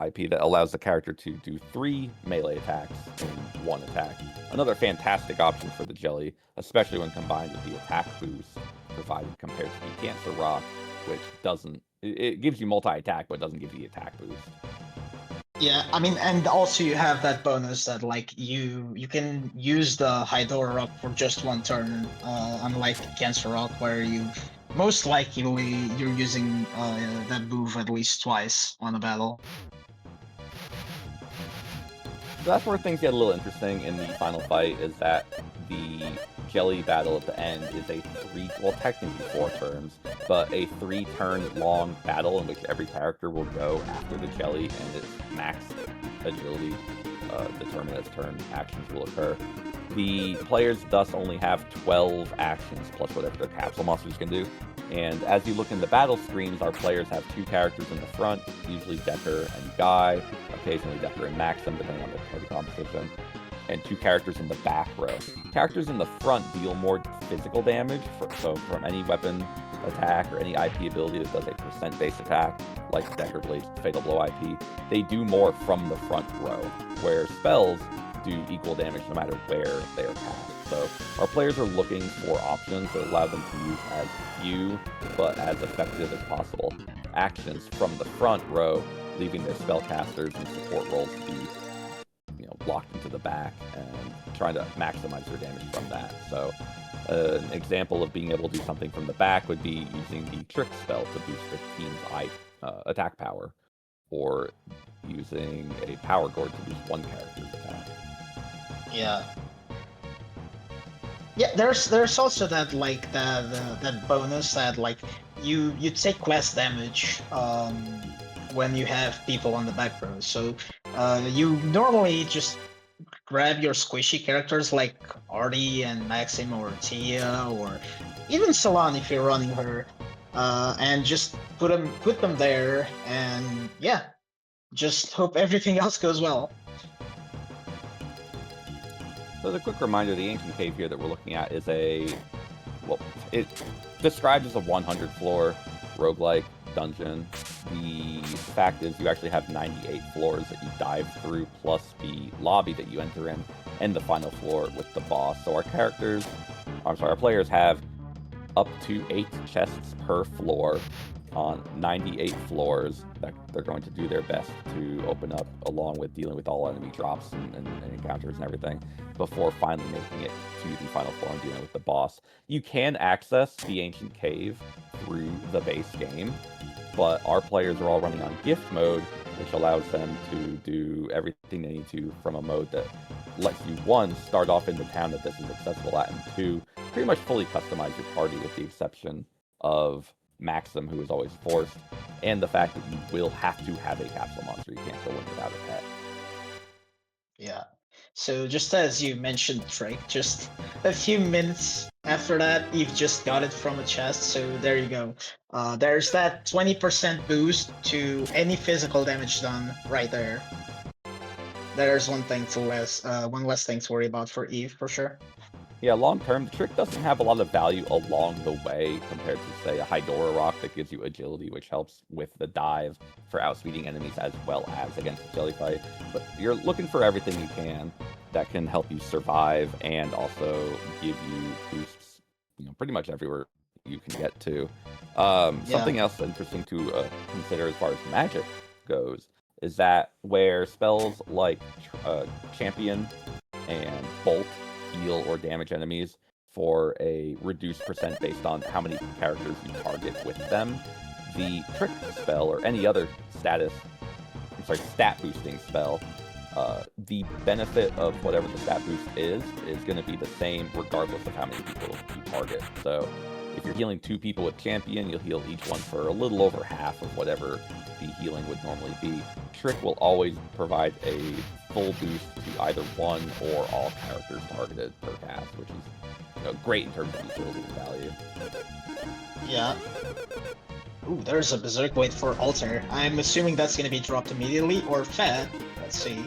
IP that allows the character to do 3 melee attacks in 1 attack. Another fantastic option for the jelly, especially when combined with the attack boost provided compared to the Cancer Rock, which doesn't... It gives you multi-attack, but doesn't give you the attack boost. Yeah, I mean, and also you have that bonus that like you can use the Hydora Rock for just 1 turn, unlike Cancer Rock where you most likely you're using that move at least twice on a battle. So that's where things get a little interesting in the final fight, is that the jelly battle at the end is a 3, well technically 4 turns, but a 3-turn long battle in which every character will go after the jelly and its max agility determined as turn actions will occur. The players thus only have 12 actions plus whatever their capsule monsters can do. And as you look in the battle screens, our players have 2 characters in the front, usually Decker and Guy, occasionally Decker and Maxim, depending on the party composition, and 2 characters in the back row. Characters in the front deal more physical damage, so from any weapon attack or any IP ability that does a percent-based attack, like Decker Blade's Fatal Blow IP, they do more from the front row, where spells do equal damage no matter where they are cast. So our players are looking for options that allow them to use as few but as effective as possible actions from the front row, leaving their spellcasters and support roles to be locked into the back and trying to maximize their damage from that. So an example of being able to do something from the back would be using the Trick spell to boost the team's attack power, or using a Power Gourd to boost one character's attack. Yeah, there's also that that bonus that you take less damage when you have people on the back row. So you normally just grab your squishy characters like Artie and Maxim or Tia or even Salon if you're running her, and just put them there, and just hope everything else goes well. So as a quick reminder, the Ancient Cave here that we're looking at is it's described as a 100 floor roguelike dungeon. The fact is you actually have 98 floors that you dive through, plus the lobby that you enter in, and the final floor with the boss. So our players have up to 8 chests per floor on 98 floors that they're going to do their best to open up, along with dealing with all enemy drops and encounters and everything, before finally making it to the final floor and dealing with the boss. You can access the Ancient Cave through the base game, but our players are all running on gift mode, which allows them to do everything they need to from a mode that lets you, 1, start off in the town that this is accessible at, and 2, pretty much fully customize your party, with the exception of Maxim, who is always forced, and the fact that you will have to have a capsule monster. You can't go in without a pet. Yeah. So just as you mentioned, Drake, just a few minutes after that, you've just got it from a chest. So there you go. There's that 20% boost to any physical damage done right there. There's one less thing to worry about for Eve, for sure. Yeah, long term, the trick doesn't have a lot of value along the way compared to, say, a Hydora Rock that gives you agility, which helps with the dive for outspeeding enemies as well as against the Jellyfight. But you're looking for everything you can that can help you survive and also give you boosts, pretty much everywhere you can get to. Something else interesting to consider as far as magic goes is that where spells like Champion and Bolt heal or damage enemies for a reduced percent based on how many characters you target with them, the Trick spell or any other stat boosting spell, the benefit of whatever the stat boost is going to be the same regardless of how many people you target. So if you're healing 2 people with Champion, you'll heal each one for a little over half of whatever the healing would normally be. Trick will always provide a full boost to either one or all characters targeted per cast, which is great in terms of utility and value. Yeah. Ooh, there's a Berserk Blade for Alter. I'm assuming that's going to be dropped immediately or fed. Let's see.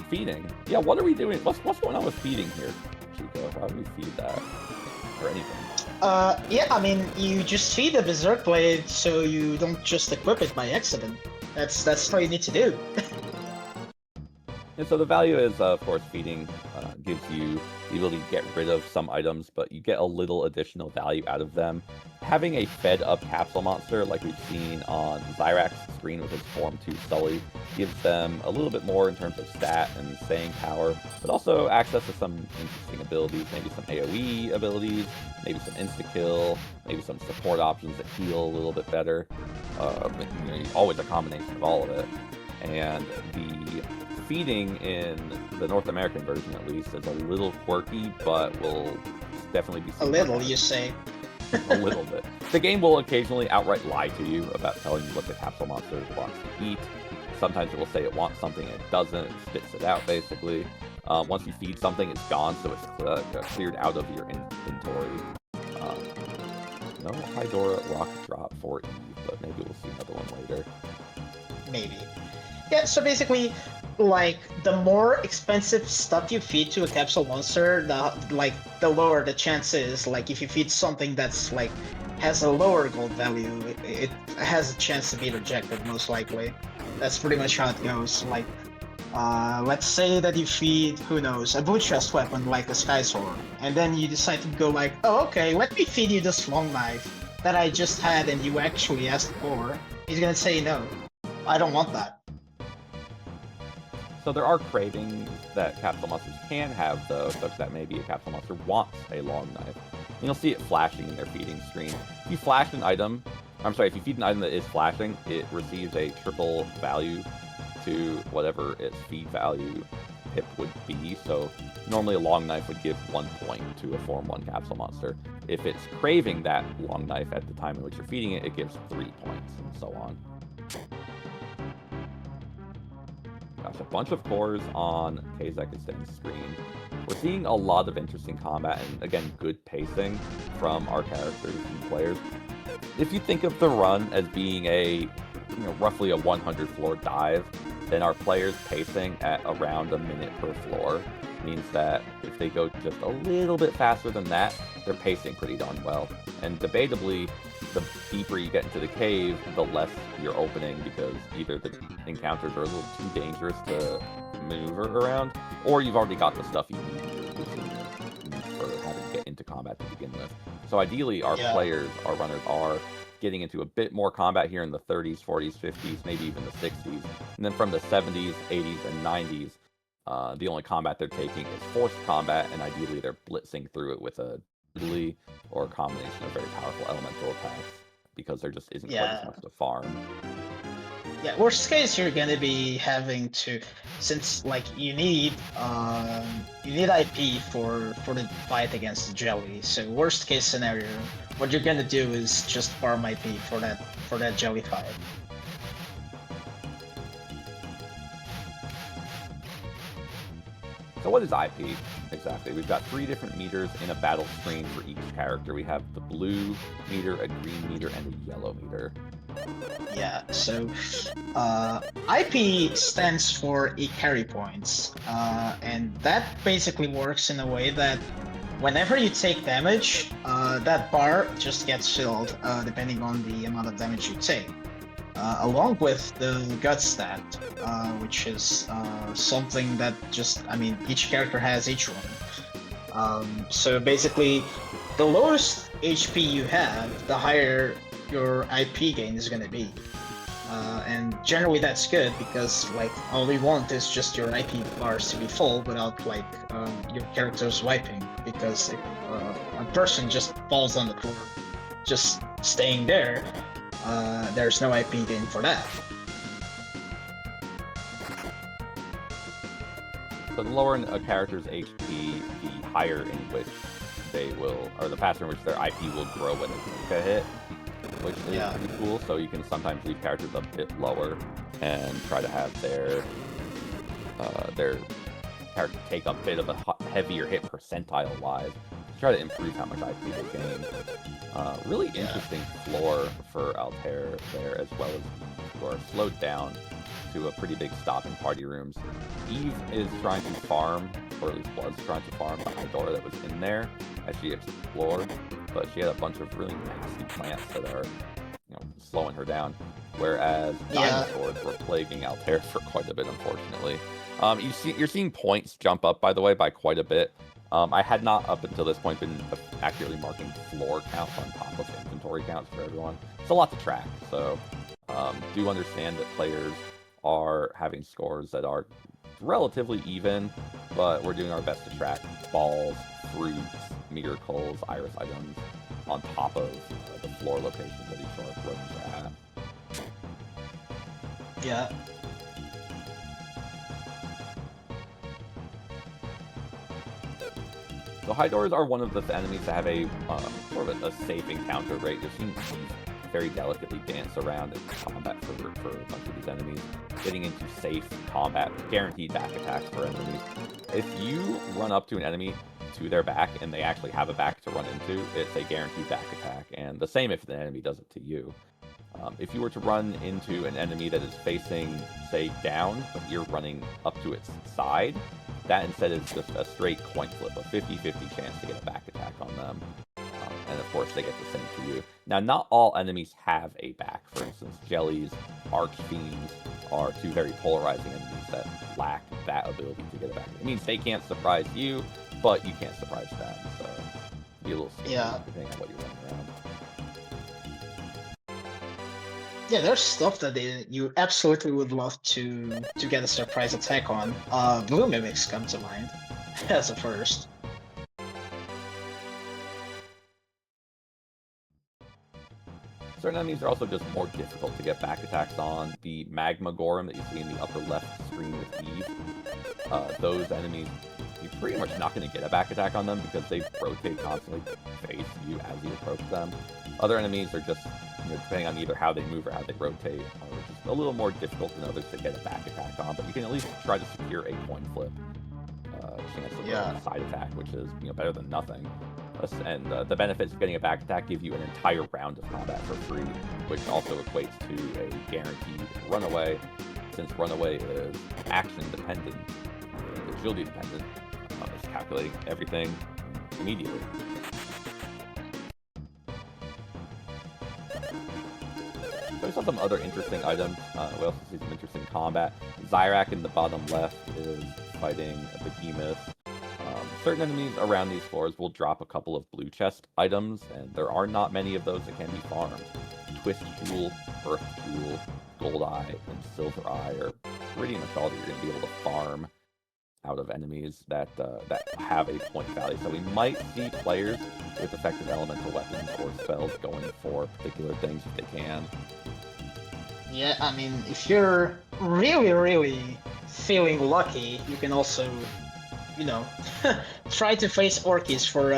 Feeding. Yeah, what are we doing? What's going on with feeding here, Chico? Why would we feed that? Or anything? Yeah, I mean, you just feed the Berserk Blade so you don't just equip it by accident. That's all you need to do. And so the value is, of course, feeding gives you the ability to get rid of some items, but you get a little additional value out of them. Having a fed-up capsule monster, like we've seen on Zyrak's screen with his Form 2 Sully, gives them a little bit more in terms of stat and staying power, but also access to some interesting abilities, maybe some AoE abilities, maybe some insta-kill, maybe some support options that heal a little bit better. Always a combination of all of it. And the feeding in the North American version, at least, is a little quirky, but will definitely be... A little, you say? A little bit. The game will occasionally outright lie to you about telling you what the capsule monster wants to eat. Sometimes it will say it wants something and it doesn't. It spits it out, basically. Once you feed something, it's gone, so it's cleared out of your inventory. No Hydora Rock Drop for Eve, but maybe we'll see another one later. Maybe. Yeah, so basically, like, the more expensive stuff you feed to a capsule monster, the lower the chance is. Like, if you feed something that's, like, has a lower gold value, it has a chance to be rejected, most likely. That's pretty much how it goes. Like, let's say that you feed, who knows, a boot chest weapon like a Sky Sword, and then you decide to go like, oh, okay, let me feed you this long knife that I just had and you actually asked for. He's gonna say no. I don't want that. So there are cravings that capsule monsters can have, though, such that maybe a capsule monster wants a long knife. And you'll see it flashing in their feeding screen. If you flash an item, if you feed an item that is flashing, it receives a triple value to whatever its feed value pip would be. So normally a long knife would give 1 point to a Form 1 capsule monster. If it's craving that long knife at the time in which you're feeding it, it gives 3 points, and so on. Gosh, a bunch of cores on Kazakhstan's screen. We're seeing a lot of interesting combat and, again, good pacing from our characters and players. If you think of the run as being roughly a 100 floor dive, then our players pacing at around a minute per floor means that if they go just a little bit faster than that, they're pacing pretty darn well. And debatably, the deeper you get into the cave, the less you're opening, because either the encounters are a little too dangerous to maneuver around, or you've already got the stuff you need for having to get into combat to begin with. So ideally, our players, our runners, are getting into a bit more combat here in the 30s, 40s, 50s, maybe even the 60s. And then from the 70s, 80s, and 90s, the only combat they're taking is forced combat, and ideally they're blitzing through it with a ability or a combination of very powerful elemental attacks, because there just isn't quite as much to farm. Yeah, worst case you're gonna be having to, since like you need IP for the fight against the jelly. So worst case scenario, what you're gonna do is just farm IP for that jelly fight. So what is IP exactly? We've got 3 different meters in a battle screen for each character. We have the blue meter, a green meter, and a yellow meter. Yeah, so IP stands for E carry points, and that basically works in a way that whenever you take damage, that bar just gets filled depending on the amount of damage you take. Along with the gut stat, which is something that each character has each one. So basically, the lowest HP you have, the higher your IP gain is going to be. And generally that's good, because like all we want is just your IP bars to be full without your characters wiping, because if a person just falls on the floor just staying there, there's no IP gain for that. So the lower a character's HP, the higher in which they will, or the faster in which their IP will grow when they take a hit, which is pretty cool. So you can sometimes leave characters a bit lower and try to have their character take a bit of a heavier hit percentile-wise to try to improve how much IP they gain. Really interesting floor for Altair there, as well as who are slowed down to a pretty big stop in party rooms. Eve is trying to farm, or at least was trying to farm the Hydora that was in there as she explored, but she had a bunch of really nasty plants that are, slowing her down. Whereas dinosaurs were plaguing Altair for quite a bit, unfortunately. You're seeing points jump up, by the way, by quite a bit. I had not, up until this point, been accurately marking floor counts on top of inventory counts for everyone. It's a lot to track, so do understand that players are having scores that are relatively even, but we're doing our best to track balls, fruits, miracles, iris items on top of the floor locations that each of our rooms are at. Yeah. So Hydoras are one of the enemies that have a sort of a safe encounter rate. You're seeing Eve very delicately dance around in combat for a bunch of these enemies. getting into safe combat, guaranteed back attacks for enemies. If you run up to an enemy to their back and they actually have a back to run into, it's a guaranteed back attack, and the same if the enemy does it to you. If you were to run into an enemy that is facing, say, down, but you're running up to its side, that instead is just a straight coin flip, a 50-50 chance to get a back attack on them. And of course, they get the same to you. Now, not all enemies have a back. For instance, Jellies, Archfiends are two very polarizing enemies that lack that ability to get a back. It means they can't surprise you, but you can't surprise them. So, be a little scary depending on what you're running around. Yeah, there's stuff that you absolutely would love to get a surprise attack on. Blue Mimics come to mind as a first. Certain enemies are also just more difficult to get back attacks on. The Magma Gorm that you see in the upper left screen with Eve, those enemies, you're pretty much not going to get a back attack on them because they rotate constantly to face you as you approach them. Other enemies are just, depending on either how they move or how they rotate, are just a little more difficult than others to get a back attack on, but you can at least try to secure a coin flip chance of a side attack, which is better than nothing. And the benefits of getting a back attack give you an entire round of combat for free, which also equates to a guaranteed runaway, since runaway is action dependent and agility dependent. It's calculating everything immediately. There's some other interesting items. We also see some interesting combat. Zyrak in the bottom left is fighting a behemoth. Certain enemies around these floors will drop a couple of blue chest items, and there are not many of those that can be farmed. Twist Jewel, Earth Jewel, Gold Eye, and Silver Eye are pretty much all that you're going to be able to farm out of enemies that have a point value. So we might see players with effective elemental weapons or spells going for particular things if they can. Yeah, I mean, if you're really, really feeling lucky, you can also, try to face Orcus for,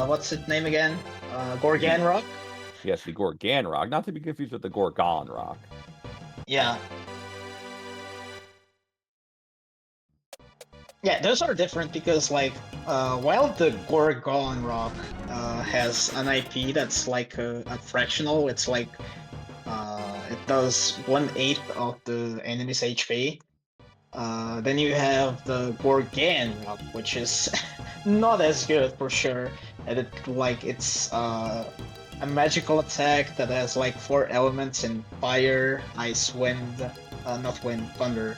what's its name again? Gorgon Rock? Yes, the Gorgon Rock, not to be confused with the Gorgon Rock. Yeah. Yeah, those are different because, while the Gorgon Rock has an IP that's like a fractional, it's like it does 1/8 of the enemy's HP. Then you have the Gorgon Rock, which is not as good for sure. And it's a magical attack that has 4 elements in fire, ice, wind, not wind, thunder,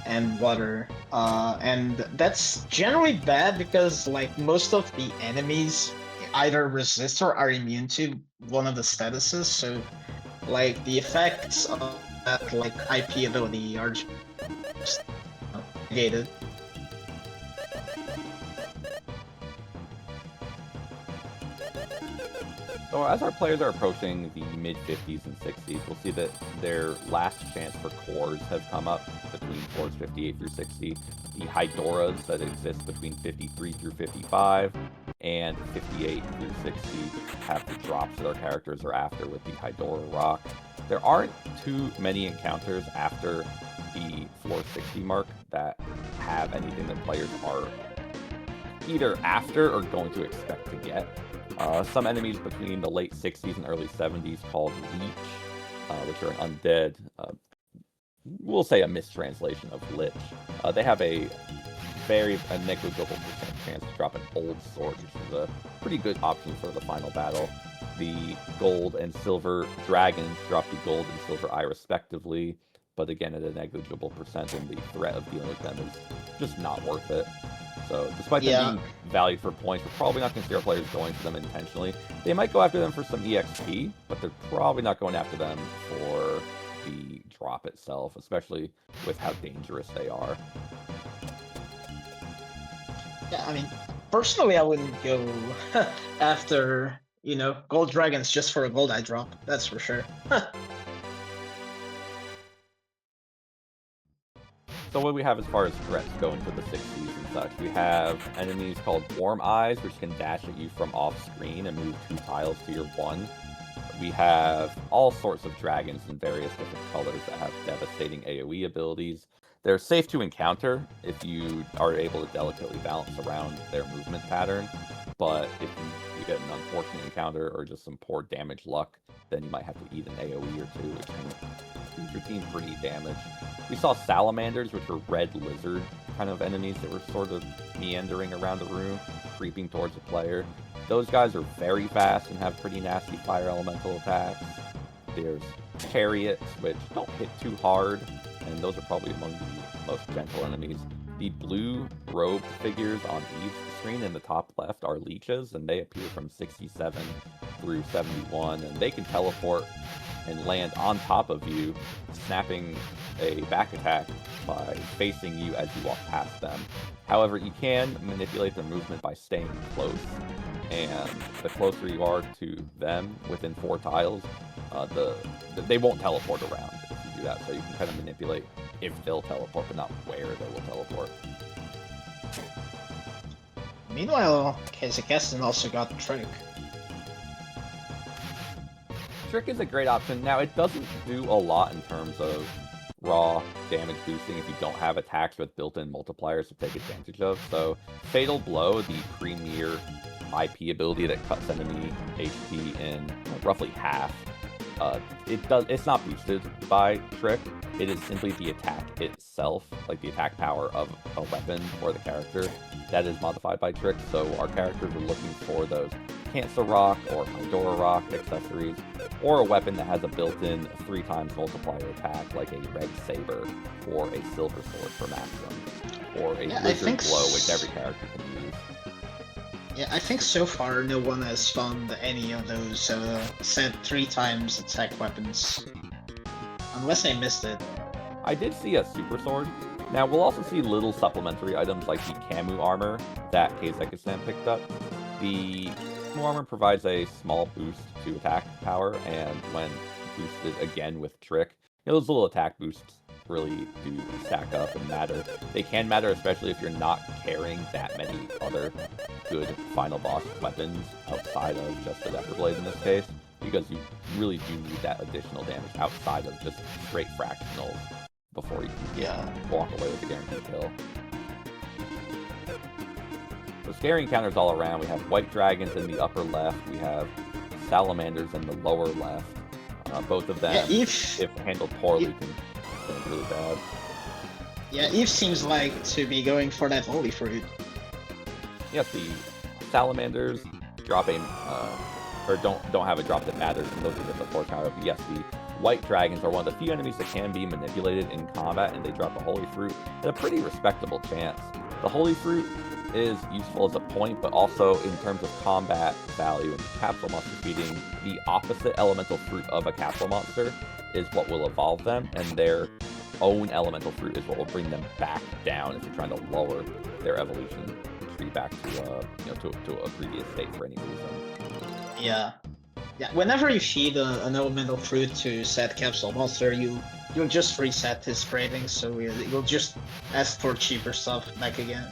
and water. And that's generally bad because most of the enemies either resist or are immune to one of the statuses. So the effects of that IP ability are just negated. So as our players are approaching the mid-50s and 60s, we'll see that their last chance for cores have come up between cores 58 through 60. The Hydoras that exist between 53 through 55 and 58 through 60 have the drops that our characters are after with the Hydora Rock. There aren't too many encounters after the floor 60 mark that have anything that players are either after or going to expect to get. Some enemies between the late 60s and early 70s called Leech, which are an undead, we'll say a mistranslation of Lich. They have a negligible percent chance to drop an old sword, which is a pretty good option for the final battle. The gold and silver dragons drop the gold and silver eye respectively, but again at a negligible percent, and the threat of dealing with them is just not worth it. So despite them being valued for points, we're probably not going to see our players going for them intentionally. They might go after them for some EXP, but they're probably not going after them for the drop itself, especially with how dangerous they are. Yeah, I mean, personally I wouldn't go after, gold dragons just for a gold eye drop, that's for sure. So what we have as far as threats go into the 60s and such, we have enemies called Warm Eyes, which can dash at you from off screen and move 2 tiles to your 1. We have all sorts of dragons in various different colors that have devastating AoE abilities. They're safe to encounter if you are able to delicately balance around their movement pattern, but if you get an unfortunate encounter or just some poor damage luck, then you might have to eat an AoE or two, which can leave your team pretty damaged. We saw salamanders, which were red lizard kind of enemies that were sort of meandering around the room, creeping towards a player. Those guys are very fast and have pretty nasty fire elemental attacks. There's chariots, which don't hit too hard, and those are probably among the most gentle enemies. The blue robed figures on Eve's screen in the top left are leeches, and they appear from 67 through 71, and they can teleport and land on top of you, snapping a back attack by facing you as you walk past them. However, you can manipulate their movement by staying close, and the closer you are to them within 4 tiles, they won't teleport around if you do that, so you can kind of manipulate if they'll teleport, but not where they will teleport. Meanwhile, Kazakhstan also got Trick. Trick is a great option. Now, it doesn't do a lot in terms of raw damage boosting if you don't have attacks with built-in multipliers to take advantage of. So, Fatal Blow, the premier IP ability that cuts enemy HP in roughly half, it's not boosted by Trick. It is simply the attack itself, like the attack power of a weapon or the character, that is modified by Trick. So our characters are looking for those Cancer Rock or Hydora Rock accessories, or a weapon that has a built-in 3 times multiplier attack, like a Red Saber or a Silver Sword for Maxim, or a Lizard Blow, which every character can use. Yeah, I think so far no one has found any of those set 3 times attack weapons. Unless I missed it. I did see a Super Sword. Now, we'll also see little supplementary items like the Camu Armor that Kazakhstan picked up. The Camu Armor provides a small boost to attack power, and when boosted again with Trick, those little attack boosts really do stack up and matter. They can matter, especially if you're not carrying that many other good final boss weapons outside of just the Zephyr Blade in this case, because you really do need that additional damage outside of just straight fractionals before you can walk away with a guaranteed kill. So scary encounters all around. We have white dragons in the upper left. We have salamanders in the lower left. Both of them, if handled poorly, can be really bad. Yeah, Eve seems like to be going for that holy fruit. Yes, the salamanders drop a or don't have a drop that matters, and those are the 4 counter. But yes, the white dragons are one of the few enemies that can be manipulated in combat, and they drop a holy fruit at a pretty respectable chance. The holy fruit is useful as a point, but also in terms of combat value and capsule monster feeding, the opposite elemental fruit of a capsule monster is what will evolve them, and their own elemental fruit is what will bring them back down if you're trying to lower their evolution tree back to a previous state for any reason. Yeah. Whenever you feed an elemental fruit to said capsule monster, you'll just reset his cravings, so you'll just ask for cheaper stuff back again.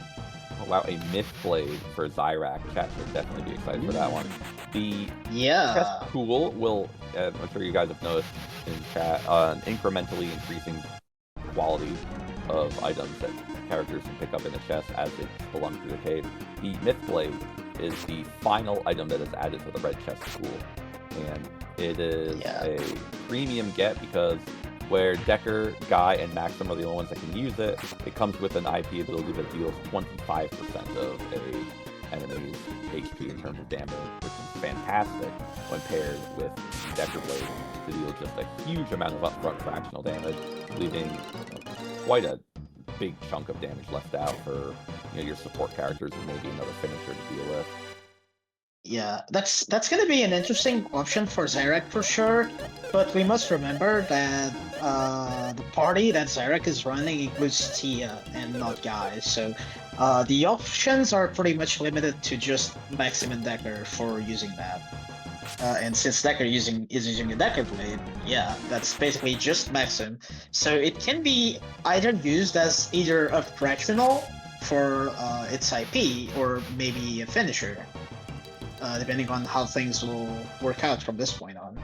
Oh, wow, a Myth Blade for Zyrak. Chat should definitely be excited for that one. The chest pool will, I'm sure you guys have noticed in chat, an incrementally increasing quality of items that characters can pick up in the chest as they belong to the cave. The Myth Blade is the final item that is added to the red chest pool, and it is a premium get because where Decker, Guy, and Maxim are the only ones that can use it, it comes with an IP ability that deals 25% of an enemy's HP in terms of damage, which is fantastic when paired with Decker Blade to deal just a huge amount of upfront fractional damage, leaving quite a big chunk of damage left out for your support characters and maybe another finisher to deal with. Yeah, that's going to be an interesting option for Zyrak for sure, but we must remember that the party that Zyrak is running includes Tia and not Guy, so the options are pretty much limited to just Maxim and Decker for using that. And since Decker is using a Decker Blade, that's basically just Maxim, so it can be either used as either a fractional for its IP or maybe a finisher. Depending on how things will work out from this point on.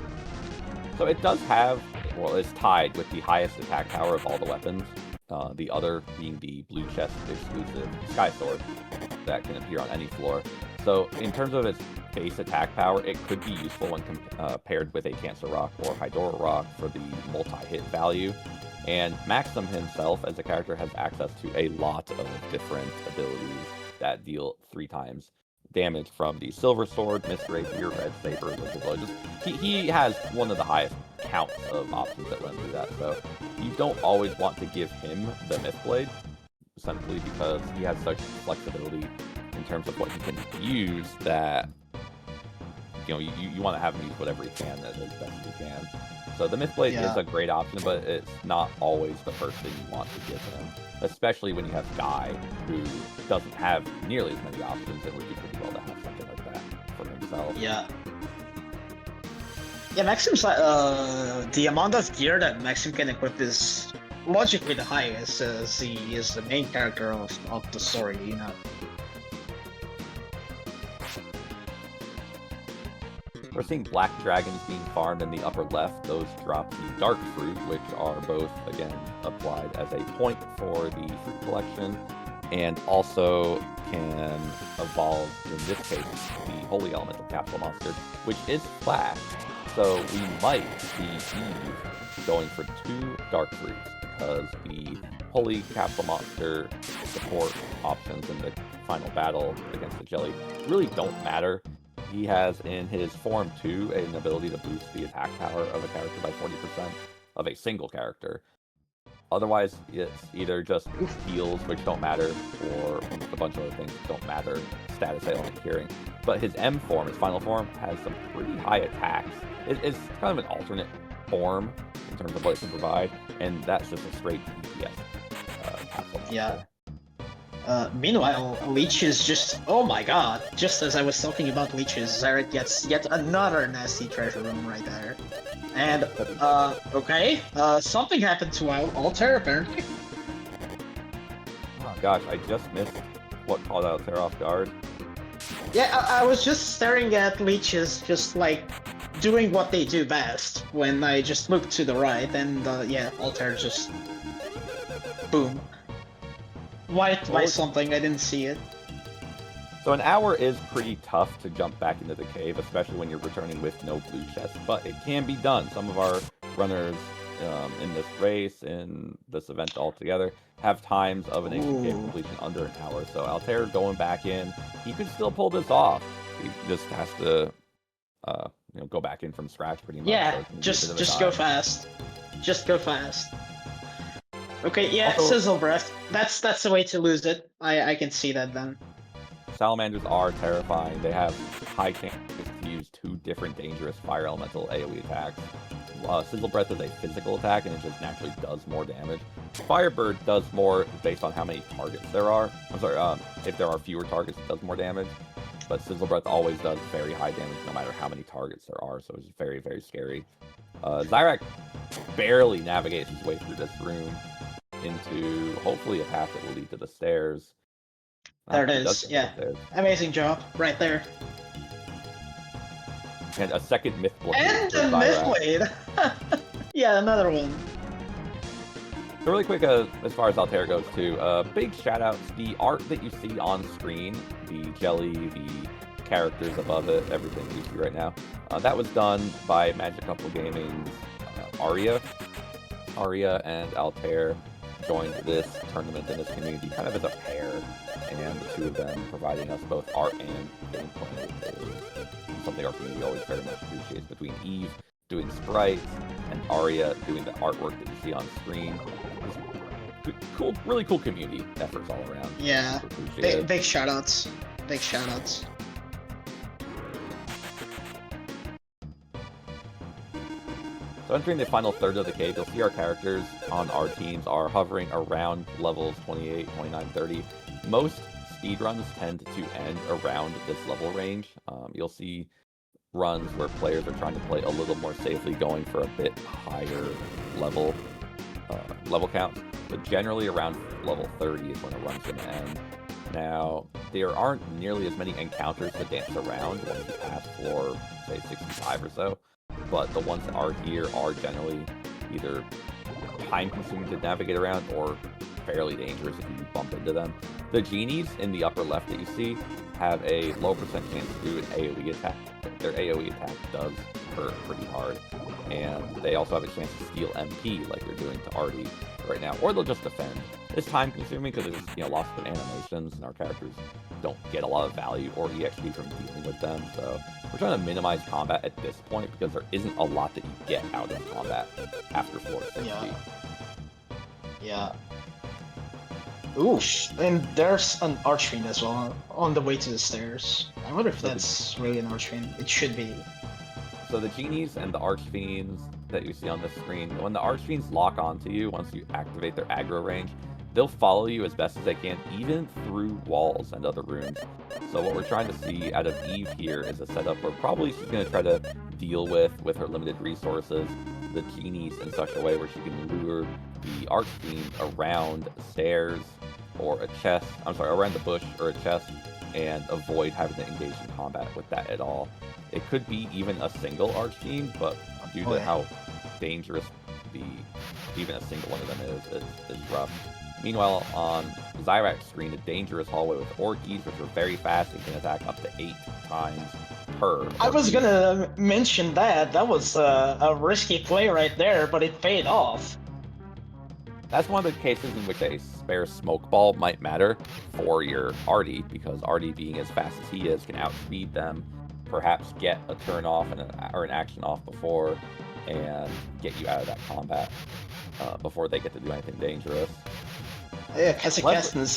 So it does have, well, it's tied with the highest attack power of all the weapons. The other being the blue chest exclusive Sky Sword that can appear on any floor. So in terms of its base attack power, it could be useful when paired with a Cancer Rock or Hydora Rock for the multi-hit value. And Maxim himself as a character has access to a lot of different abilities that deal 3 times damage from the Silver Sword, Mist Rapier, Red Saber, Liquid Blow. Just he has one of the highest counts of options that run through that. So you don't always want to give him the Myth Blade, simply because he has such flexibility in terms of what he can use that you want to have him use whatever he can as best as he can. So the Myth Blade is a great option, but it's not always the first thing you want to give him, especially when you have Guy, who doesn't have nearly as many options. It would be pretty well to have something like that for himself. Yeah. Yeah, Maxim's the amount of gear that Maxim can equip is logically the highest, as he is the main character of the story, you know. We're seeing black dragons being farmed in the upper left. Those drop the dark fruit, which are both, again, applied as a point for the fruit collection, and also can evolve, in this case, the holy elemental capsule monster, which is flash. So we might see Eve going for 2 dark fruits, because the holy capsule monster support options in the final battle against the jelly really don't matter. He has in his form 2 an ability to boost the attack power of a character by 40% of a single character. Otherwise, it's either just heals, which don't matter, or a bunch of other things that don't matter, status ailment curing. But his M form, his final form, has some pretty high attacks. It's kind of an alternate form in terms of what it can provide, and that's just a straight DPS capsule. Yeah. Meanwhile, Leech is just, oh my god, just as I was talking about leeches, Zarek gets yet another nasty treasure room right there. And, okay, something happened to Altair, apparently. Oh gosh, I just missed what called Altair off guard. Yeah, I was just staring at leeches, just like, doing what they do best, when I just looked to the right, and, yeah, Altair just... boom. Wiped by something, I didn't see it. So an hour is pretty tough to jump back into the cave, especially when you're returning with no blue chest, but it can be done. Some of our runners in this race, in this event altogether, have times of an ancient cave completion under an hour. So Altair going back in, he could still pull this off. He just has to go back in from scratch pretty much. Yeah, so just go fast. Just go fast. Okay, yeah, Also, Sizzle Breath. That's the way to lose it. I can see that then. Salamanders are terrifying. They have high chances to use 2 different dangerous fire elemental AoE attacks. Sizzle Breath is a physical attack, and it just naturally does more damage. Firebird does more based on how many targets there are. I'm sorry, if there are fewer targets, it does more damage. But Sizzle Breath always does very high damage no matter how many targets there are, so it's very, very scary. Zyrak barely navigates his way through this room into, hopefully, a path that will lead to the stairs. There it is, yeah. Amazing job, right there. And a second Myth Blade. And a Myth Blade! Yeah, another one. So really quick, as far as Altair goes too, big shout outs. The art that you see on screen, the jelly, the characters above it, everything you see right now, that was done by Magic Couple Gaming's Aria. Aria and Altair joined this tournament in this community kind of as a pair, and the 2 of them providing us both art and gameplay is something our community always very much appreciates, between Eve doing sprites and Aria doing the artwork that you see on screen. Cool, really cool community efforts all around. Yeah, big shout-outs. Big shout-outs. So entering the final third of the cave, you'll see our characters on our teams are hovering around levels 28, 29, 30. Most speedruns tend to end around this level range. You'll see runs where players are trying to play a little more safely, going for a bit higher level count. But generally around level 30 is when a run's going to end. Now, there aren't nearly as many encounters to dance around once you pass floor, say, 65 or so. but the ones that are here are generally either time-consuming to navigate around or fairly dangerous if you bump into them. The genies in the upper left that you see have a low percent chance to do an AoE attack. Their AoE attack does hurt pretty hard, and they also have a chance to steal MP like they're doing to Artie right now, or they'll just defend. It's time-consuming because there's lots of animations, and our characters don't get a lot of value or EXP from dealing with them, so we're trying to minimize combat at this point because there isn't a lot that you get out of combat after floor 60. Yeah. Oof, and there's an Archfiend as well on the way to the stairs. I wonder if that's really an Archfiend. It should be. So the genies and the Archfiends that you see on the screen, when the Archfiends lock onto you, once you activate their aggro range, they'll follow you as best as they can, even through walls and other rooms. So what we're trying to see out of Eve here is a setup where probably she's going to try to deal with her limited resources, the genies in such a way where she can lure the Archfiend around stairs or a chest, around the bush or a chest, and avoid having to engage in combat with that at all. It could be even a single Archfiend, but due to how dangerous even a single one of them is rough. Meanwhile, on Zyrak's screen, a dangerous hallway with Orkies, which are very fast and can attack up to 8 times per. I was gonna mention that. That was a risky play right there, but it paid off. That's one of the cases in which a spare smoke ball might matter for your Artie, because Artie, being as fast as he is, can outspeed them, perhaps get a turn off or an action off before, and get you out of that combat before they get to do anything dangerous. Yeah, Kazakhstan's,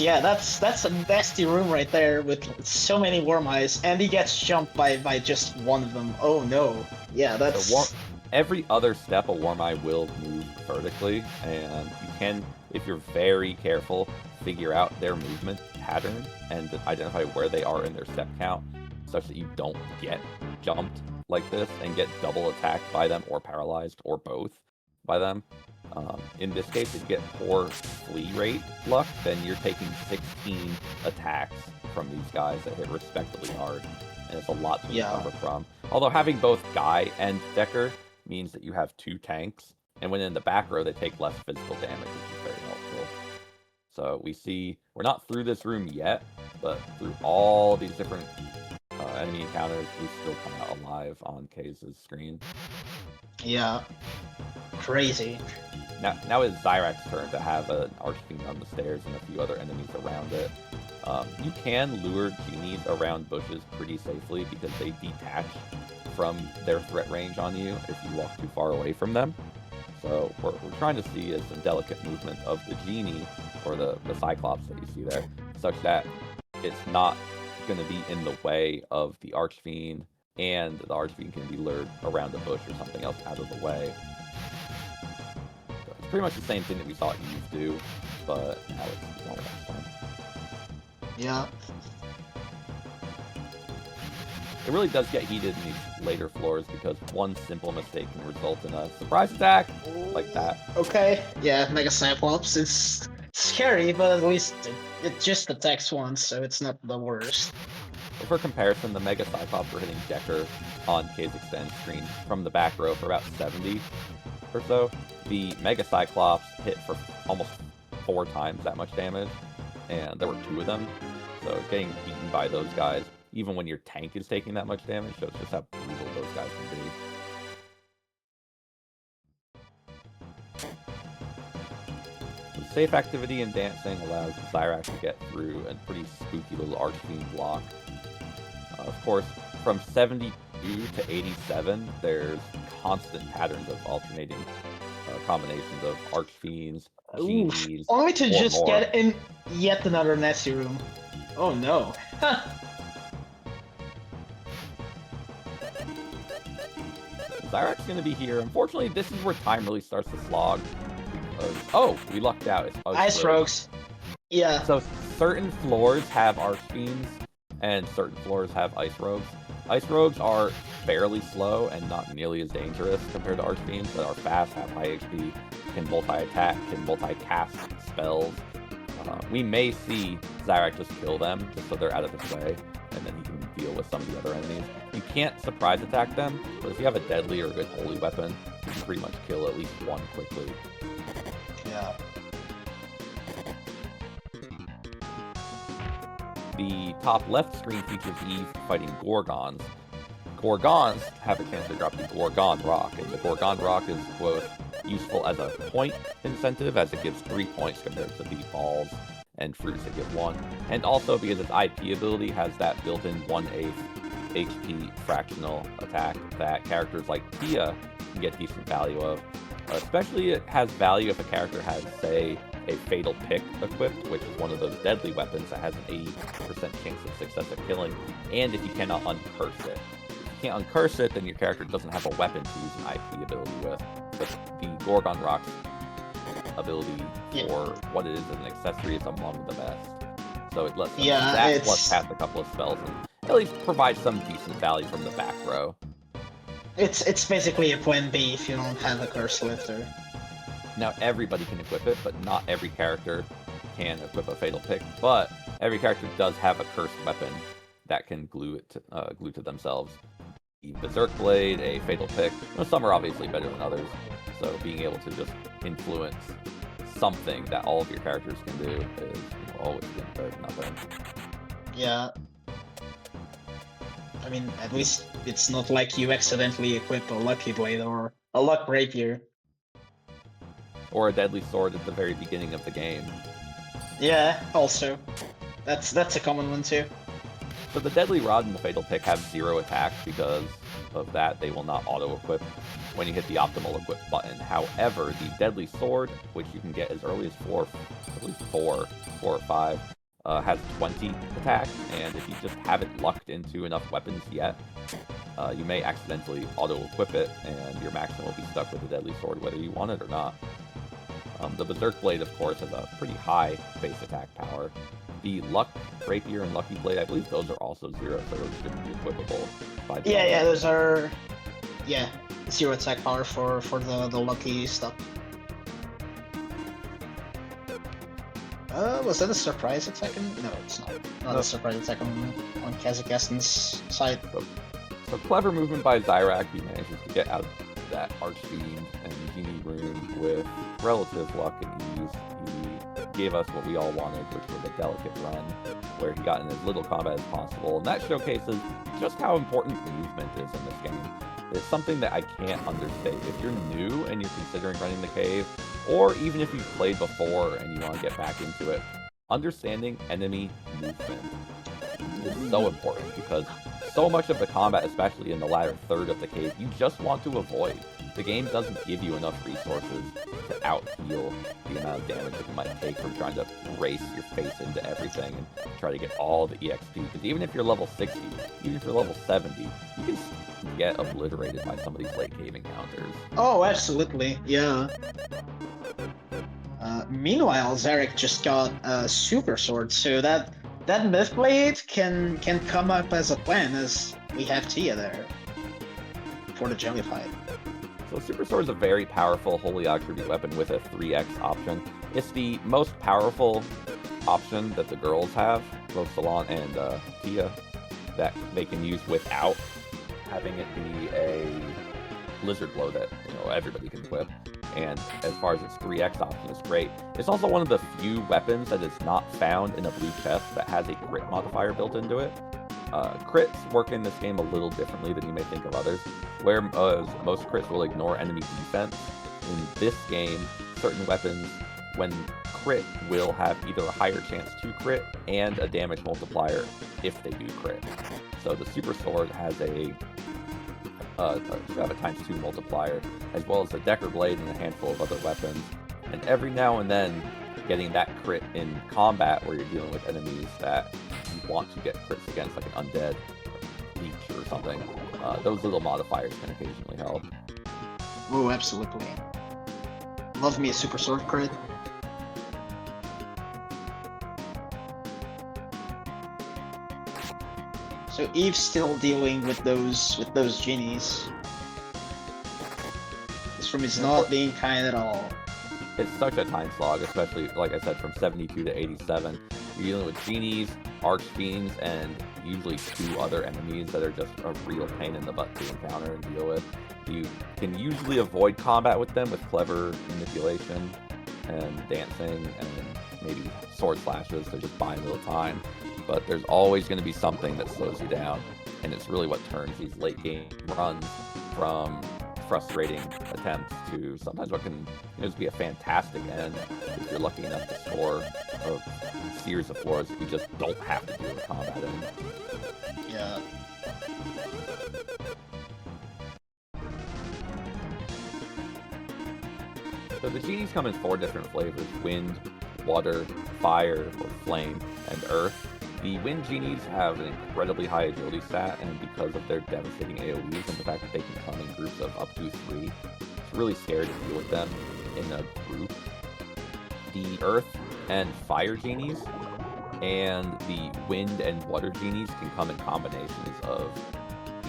that's a nasty room right there with so many Worm Eyes, and he gets jumped by just one of them. Oh no. Yeah, that's... So every other step, a Worm Eye will move vertically, and you can, if you're very careful, figure out their movement pattern and identify where they are in their step count, such that you don't get jumped like this and get double attacked by them or paralyzed or both by them. In this case, if you get poor flee rate luck, then you're taking 16 attacks from these guys that hit respectably hard, and it's a lot to recover from. Although having both Guy and Decker means that you have 2 tanks, and when in the back row, they take less physical damage, which is very helpful. So we see, we're not through this room yet, but through all these different enemy encounters, we still come out alive on Kay's screen. Yeah. Crazy. Now it's Zyrak's turn to have an Archfiend on the stairs and a few other enemies around it. You can lure genies around bushes pretty safely because they detach from their threat range on you if you walk too far away from them. So what we're trying to see is some delicate movement of the genie, or the Cyclops that you see there, such that it's not going to be in the way of the Archfiend, and the Archfiend can be lured around a bush or something else out of the way. So it's pretty much the same thing that we saw Eve do, but now it's more next time. Yeah. It really does get heated in these later floors because one simple mistake can result in a surprise attack like that. Okay, yeah, Mega Cyclops. It's scary, but at least it just attacks once, so it's not the worst. For comparison, the Mega Cyclops were hitting Decker on Kay's extend screen from the back row for about 70 or so. The Mega Cyclops hit for almost 4 times that much damage, and there were 2 of them. So getting beaten by those guys, even when your tank is taking that much damage, shows just how brutal those guys can be. So safe activity and dancing allows Zyrak to get through a pretty spooky little Archfiend block. Of course, from 72 to 87, there's constant patterns of alternating combinations of Archfiends, genies, only to just more. Get in yet another nasty room. Oh no. Zyrak's going to be here. Unfortunately, this is where time really starts to slog. Oh, we lucked out. It's Ice Rogues. Yeah. So certain floors have Archfiends, and certain floors have Ice Rogues. Ice Rogues are fairly slow and not nearly as dangerous compared to Archfiends that are fast, have high HP, can multi-attack, can multi-cast spells. We may see Zyrak just kill them, just so they're out of his way, and then he can deal with some of the other enemies. You can't surprise attack them, but if you have a deadly or a good holy weapon, you can pretty much kill at least one quickly. Yeah. The top left screen features Eve fighting Gorgons. Gorgons have a chance to drop the Gorgon Rock, and the Gorgon Rock is both useful as a point incentive, as it gives 3 points compared to the balls and fruits that give 1, and also because its IP ability has that built-in 1/8 HP fractional attack that characters like Tia can get decent value of. Especially it has value if a character has, say, a Fatal Pick equipped, which is one of those deadly weapons that has an 80% chance of success at killing, and if you cannot uncurse it. If you can't uncurse it, then your character doesn't have a weapon to use an IP ability with. But the Gorgon Rock's ability for what it is as an accessory is among the best. So it lets them plus cast a couple of spells and at least provide some decent value from the back row. It's basically a plan B if you don't have a Curse Lifter. Now everybody can equip it, but not every character can equip a Fatal Pick. But every character does have a cursed weapon that can glue to themselves. A Berserk Blade, a Fatal Pick. Well, some are obviously better than others, so being able to just influence something that all of your characters can do is always better than nothing. Yeah. I mean, at least it's not like you accidentally equip a Lucky Blade or a Luck Rapier. Or a Deadly Sword at the very beginning of the game. Yeah, also. That's a common one too. So the Deadly Rod and the Fatal Pick have 0 attack because of that. They will not auto-equip when you hit the optimal equip button. However, the Deadly Sword, which you can get as early as 4 or 5, has 20 attack, and if you just haven't lucked into enough weapons yet, you may accidentally auto-equip it, and your maximum will be stuck with the Deadly Sword, whether you want it or not. The Berserk Blade, of course, has a pretty high base attack power. The Luck Rapier and Lucky Blade, I believe those are also 0, so those shouldn't be equipable. Those are 0 attack power for the Lucky stuff. Was that a surprise attack? No, it's not. Not a surprise attack on Kazakhstan's side. So clever movement by Zyrak. He manages to get out of that Archfiend and Genie rune with relative luck and ease. He gave us what we all wanted, which was a delicate run, where he got in as little combat as possible, and that showcases just how important movement is in this game. It's something that I can't understate. If you're new and you're considering running the cave, or even if you've played before and you want to get back into it, understanding enemy movement is so important, because so much of the combat, especially in the latter third of the cave, you just want to avoid. The game doesn't give you enough resources to out-heal the amount of damage that you might take from trying to race your face into everything and try to get all the EXP. Because even if you're level 60, even if you're level 70, you can get obliterated by some of these late cave encounters. Oh, absolutely, yeah. Meanwhile, Zarek just got a Super Sword, so that Myth Blade can come up as a plan, as we have Tia there for the Jelly fight. So Super Sword is a very powerful Holy Attribute weapon with a 3x option. It's the most powerful option that the girls have, both Salon and Tia, that they can use without having it be a Blizzard Blow that everybody can equip. And as far as its 3x option, it's great. It's also one of the few weapons that is not found in a blue chest that has a crit modifier built into it. Crits work in this game a little differently than you may think of others, where most crits will ignore enemy defense. In this game, certain weapons, when crit, will have either a higher chance to crit and a damage multiplier if they do crit. So the Super Sword has should have a ×2 multiplier, as well as a Decker Blade and a handful of other weapons. And every now and then, getting that crit in combat where you're dealing with enemies that you want to get crits against, like an undead leech or something, those little modifiers can occasionally help. Oh, absolutely. Love me a Super Sword crit. So Eve's still dealing with those genies. This room is not being kind at all. it's such a time slog, especially, like I said, from 72 to 87. You're dealing with genies, archfiends, and usually 2 other enemies that are just a real pain in the butt to encounter and deal with. You can usually avoid combat with them with clever manipulation and dancing and maybe sword slashes to just buy a little time. But there's always going to be something that slows you down, and it's really what turns these late game runs from frustrating attempts to sometimes what can just be a fantastic end if you're lucky enough to score a series of floors that you just don't have to deal with combat in. Yeah. So the genies come in 4 different flavors: wind, water, fire, or flame, and earth. The wind genies have an incredibly high agility stat, and because of their devastating AoEs and the fact that they can come in groups of up to 3, it's really scary to deal with them in a group. The earth and fire genies and the wind and water genies can come in combinations of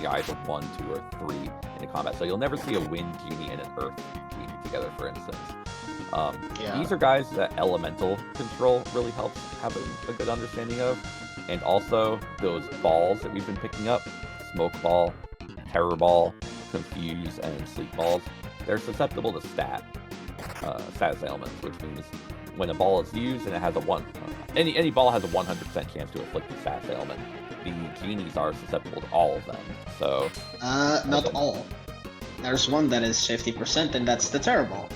either 1, 2, or 3 in combat. So you'll never see a wind genie and an earth genie together, for instance. These are guys that elemental control really helps have a good understanding of. And also those balls that we've been picking up, Smoke Ball, Terror Ball, Confuse, and Sleep Balls, they're susceptible to status ailments, which means when a ball is used and it has any ball has a 100% chance to inflict a status ailment. The genies are susceptible to all of them. So not all. There's one that is 50%, and that's the Terror Ball.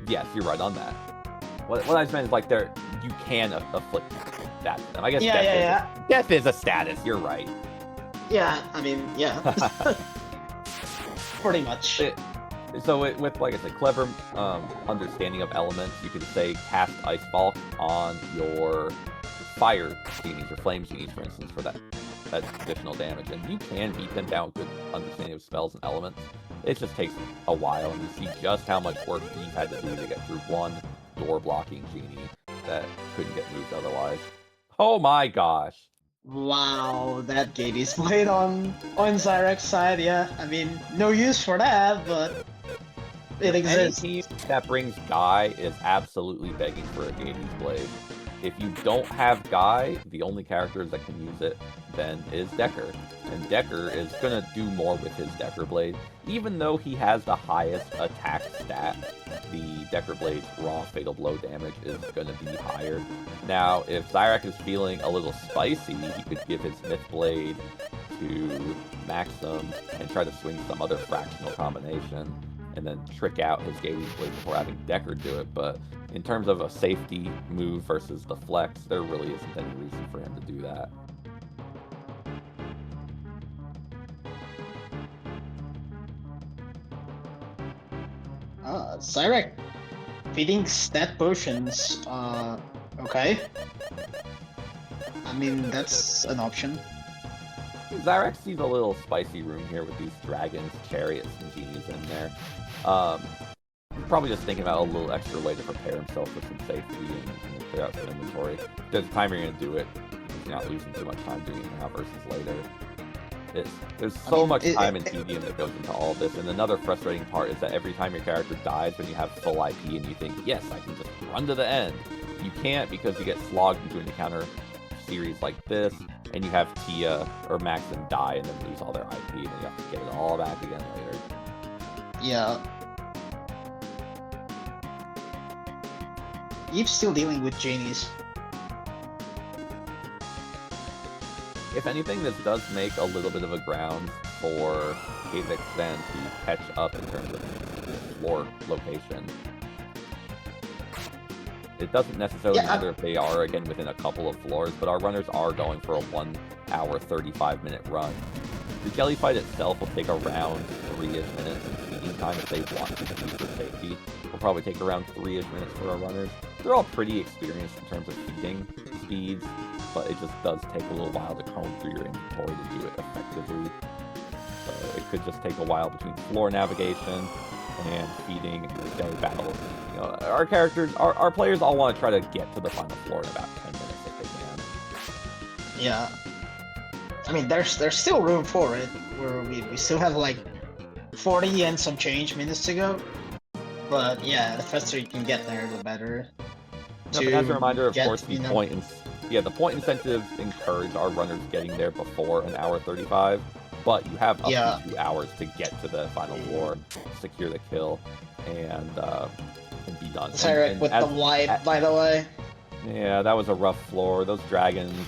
Yes, you're right on that. What I just meant is, like, you can afflict that to them. I guess death is a status, you're right. Yeah, I mean, yeah. Pretty much. So with, like I said, clever understanding of elements, you could say cast Ice Ball on your fire genies or flame genies, for instance, for that additional damage. And you can beat them down with good understanding of spells and elements. It just takes a while, and you see just how much work you've had to do to get through one door-blocking genie that couldn't get moved otherwise. Oh my gosh! Wow, that gate is played on Zyrek's side, yeah. I mean, no use for that, but it exists. Any team that brings Guy is absolutely begging for a Gades Blade. If you don't have Guy, the only characters that can use it then is Decker. And Decker is going to do more with his Decker Blade. Even though he has the highest attack stat, the Decker Blade's raw fatal blow damage is going to be higher. Now, if Zyrek is feeling a little spicy, he could give his Myth Blade to Maxim and try to swing some other fractional combination and then trick out his Gades Blade before having Decker do it. But in terms of a safety move versus the flex, there really isn't any reason for him to do that. Zyrek feeding stat potions, okay. I mean, that's an option. Zyrek sees a little spicy room here with these dragons, chariots, and genies in there. Probably just thinking about a little extra way to prepare himself for some safety and clear out some inventory. There's a time you're going to do it. He's not losing too much time doing it now versus later. There's so much time and tedium that goes into all of this, and another frustrating part is that every time your character dies when you have full IP and you think, yes, I can just run to the end, you can't because you get slogged into an encounter series like this, and you have Tia or Maxim die and then lose all their IP, and then you have to get it all back again later. Yeah. Eve's still dealing with genies. If anything, this does make a little bit of a ground for Kavix then to catch up in terms of floor location. It doesn't necessarily matter if they are, again, within a couple of floors, but our runners are going for a 1 hour, 35-minute run. The jelly fight itself will take around 3-ish minutes, and feeding time, if they want to keep for safety, will probably take around 3-ish minutes for our runners. They're all pretty experienced in terms of feeding speeds, but it just does take a little while to comb through your inventory to do it effectively. So it could just take a while between floor navigation and feeding and daily battle. You know, our characters, our players all want to try to get to the final floor in about 10 minutes if they can. Yeah. I mean, there's still room for it. We still have like 40 and some change minutes to go. But yeah, the faster you can get there, the better. No, but as a reminder, of get, course, the point incentives encourage our runners getting there before an hour 35, but you have up to 2 hours to get to the final floor, secure the kill, and be done. Sorry, with the light, by the way. Yeah, that was a rough floor. Those dragons,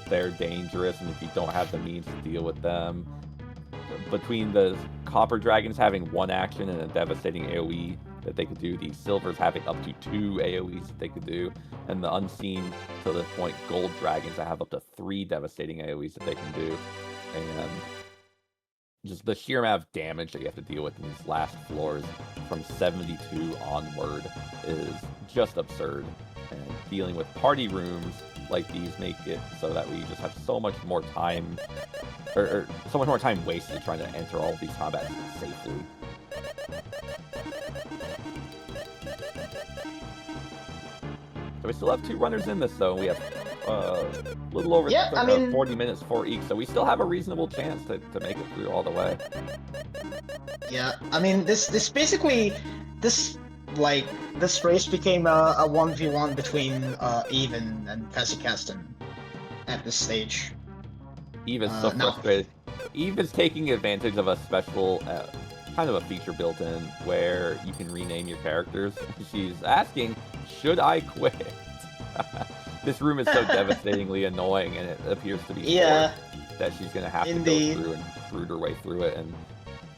they're dangerous, and if you don't have the means to deal with them, between the copper dragons having 1 action and a devastating AoE that they could do, the silvers having up to 2 AoEs that they could do, and the unseen, to this point, gold dragons that have up to 3 devastating AoEs that they can do, and just the sheer amount of damage that you have to deal with in these last floors from 72 onward is just absurd. And dealing with party rooms like these make it so that we just have so much more time, or so much more time wasted trying to enter all of these combats safely. So we still have 2 runners in this, though. We have a little over 40 minutes for each, so we still have a reasonable chance to make it through all the way. Yeah, I mean, this basically, this race became a 1v1 between Eve and Kazakhstan at this stage. Eve is so frustrated. Eve is taking advantage of a special, kind of a feature built in where you can rename your characters. She's asking, should I quit? This room is so devastatingly annoying, and it appears to be that she's going to have to go through and brood her way through it. And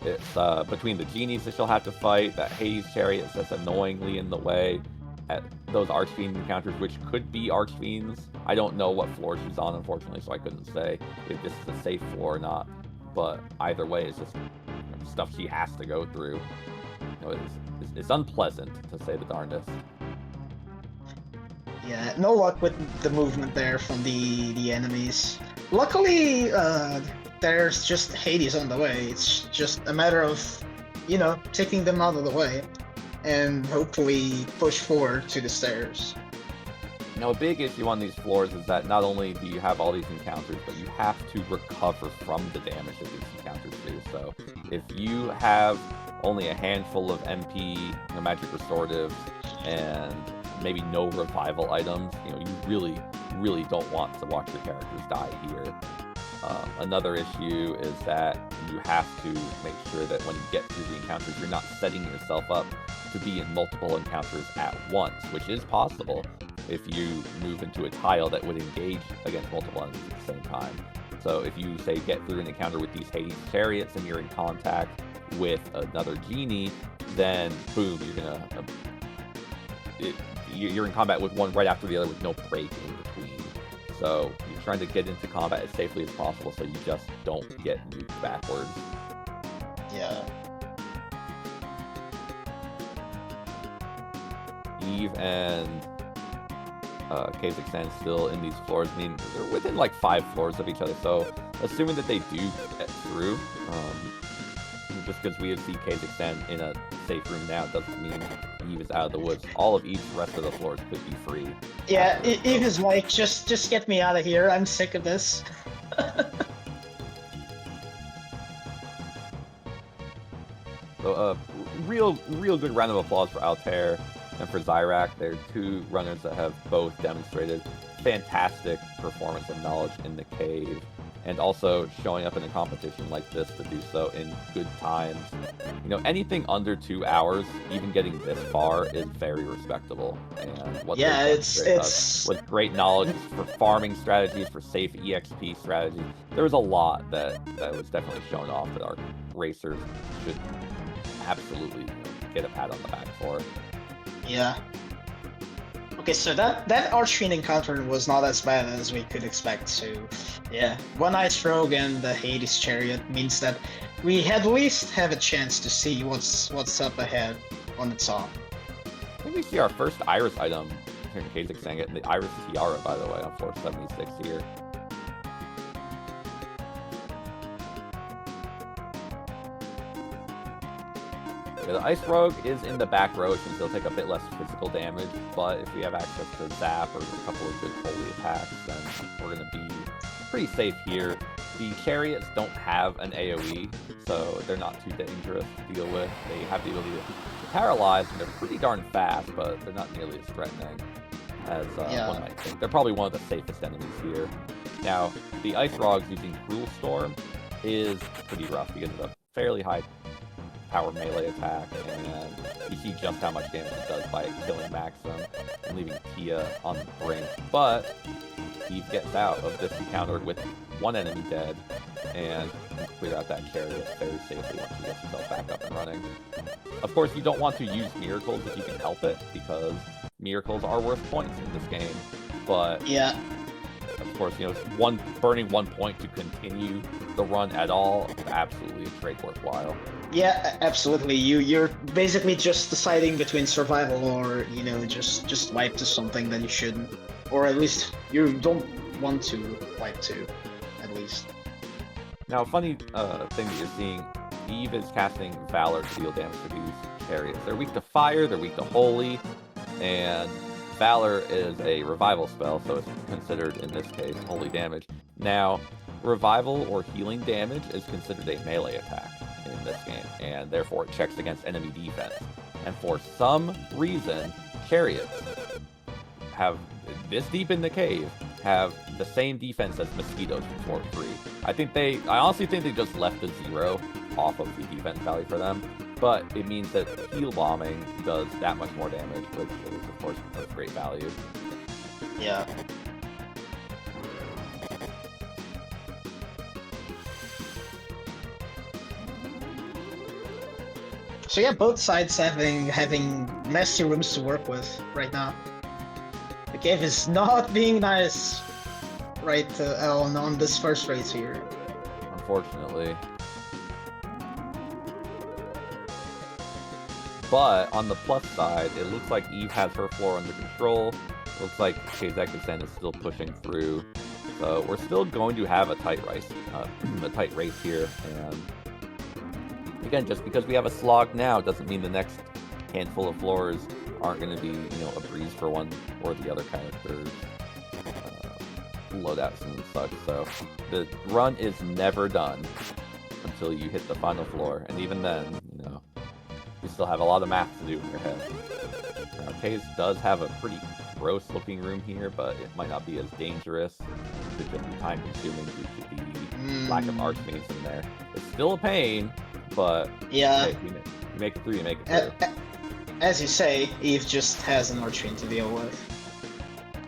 it's between the genies that she'll have to fight, that Hades chariot that's annoyingly in the way, at those Archfiend encounters, which could be Archfiends. I don't know what floor she's on, unfortunately, so I couldn't say if this is a safe floor or not. But either way, it's just stuff she has to go through. It's unpleasant, to say the darndest. Yeah, no luck with the movement there from the enemies. Luckily, there's just Hades on the way. It's just a matter of, taking them out of the way and hopefully push forward to the stairs. Now, a big issue on these floors is that not only do you have all these encounters, but you have to recover from the damage that these encounters do. So if you have only a handful of MP, magic restoratives, and maybe no revival items, you really, really don't want to watch your characters die here. Another issue is that you have to make sure that when you get through the encounters, you're not setting yourself up to be in multiple encounters at once, which is possible if you move into a tile that would engage against multiple enemies at the same time. So if you, say, get through an encounter with these Hades chariots and you're in contact with another genie, then boom, you're in combat with one right after the other with no break in between. So you're trying to get into combat as safely as possible so you just don't get nuked backwards. Yeah. Eve and Kazakhstan still in these floors. I mean, they're within like 5 floors of each other, so assuming that they do get through, just because we see Kazakhstan in a safe room now doesn't mean Eve is out of the woods. All of each rest of the floors could be free. Yeah, Eve is like, just get me out of here. I'm sick of this. So, real good round of applause for Altair and for Zyrak. They're 2 runners that have both demonstrated fantastic performance and knowledge in the cave, and also showing up in a competition like this to do so in good times. Anything under 2 hours, even getting this far, is very respectable. And what it's with great knowledge for farming strategies, for safe EXP strategies. There was a lot that was definitely shown off that our racers should absolutely get a pat on the back for. Yeah. Okay, so that Archfiend encounter was not as bad as we could expect, so yeah. One Ice Rogue and the Hades Chariot means that we at least have a chance to see what's up ahead on the top. I think we see our first Iris item here in Kazakhstan, getting the Iris Tiara, by the way, on floor 76 here. Yeah, the Ice Rogue is in the back row, which means they'll take a bit less physical damage, but if we have access to Zap or a couple of good holy attacks, then we're going to be pretty safe here. The Chariots don't have an AoE, so they're not too dangerous to deal with. They have the ability to paralyzed, and they're pretty darn fast, but they're not nearly as threatening as one might think. They're probably one of the safest enemies here. Now, the Ice Rogs using Cruel Storm is pretty rough because of a fairly high power melee attack, and you see just how much damage it does by killing Maxim and leaving Tia on the brink. But Eve gets out of this encounter with one enemy dead, and can clear out that chariot very safely once she gets herself back up and running. Of course, you don't want to use miracles if you can help it, because miracles are worth points in this game. But yeah, of course, burning 1 point to continue the run at all, absolutely a trade worthwhile. Yeah, absolutely. You're basically just deciding between survival or just wipe to something that you shouldn't, or at least you don't want to wipe to, at least. Now, a funny thing that you're seeing, Eve is casting Valor to deal damage to these chariots. They're weak to fire, they're weak to holy, and Valor is a revival spell, so it's considered, in this case, holy damage. Now, revival or healing damage is considered a melee attack in this game, and therefore it checks against enemy defense. And for some reason, chariots have, this deep in the cave, have the same defense as mosquitoes from 4-3. I honestly think they just left the 0 off of the defense value for them, but it means that heal bombing does that much more damage, which is, of course, of great value. Yeah. So yeah, both sides having messy rooms to work with right now. The cave is not being nice right on this first race here. Unfortunately. But on the plus side, it looks like Eve has her floor under control. Looks like Kazakhstan is still pushing through. So we're still going to have a tight race here. And again, just because we have a slog now doesn't mean the next handful of floors aren't going to be, a breeze for one or the other characters' loadouts and such. So the run is never done until you hit the final floor, and even then, you still have a lot of math to do in your head. Now, Case does have a pretty gross-looking room here, but it might not be as dangerous. It could be time-consuming due to the lack of archfiends in there. It's still a pain, but yeah, hey, you make it through, you make it through. As you say, Eve just has an archfiend to deal with.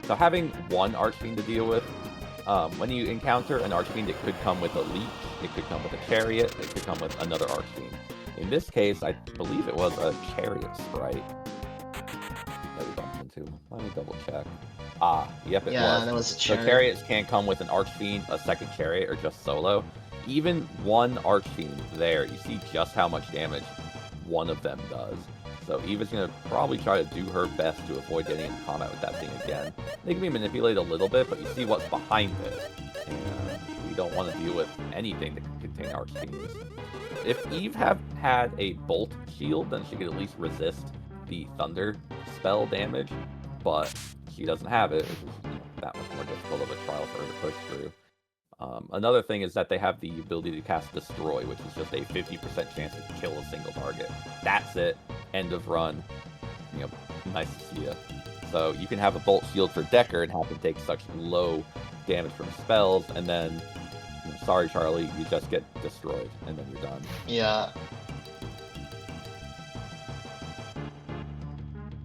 So having one archfiend to deal with, when you encounter an archfiend, it could come with a leech, it could come with a chariot, it could come with another archfiend. In this case, I believe it was a chariot sprite that we bumped into. Let me double check. Yep, it was. Yeah, that was a chariot. So chariots can come with an archfiend, a second chariot, or just solo. Even one archfiend there, you see just how much damage one of them does. So Eva's going to probably try to do her best to avoid getting into combat with that thing again. They can be manipulated a little bit, but you see what's behind it. And we don't want to deal with anything that can contain archfiends. If Eve had a bolt shield, then she could at least resist the thunder spell damage, but she doesn't have it, which is that much more difficult of a trial for her to push through. Another thing is that they have the ability to cast Destroy, which is just a 50% chance to kill a single target. That's it. End of run. Nice to see you. So you can have a bolt shield for Decker and have him take such low damage from spells, and then, sorry Charlie, you just get destroyed, and then you're done. Yeah.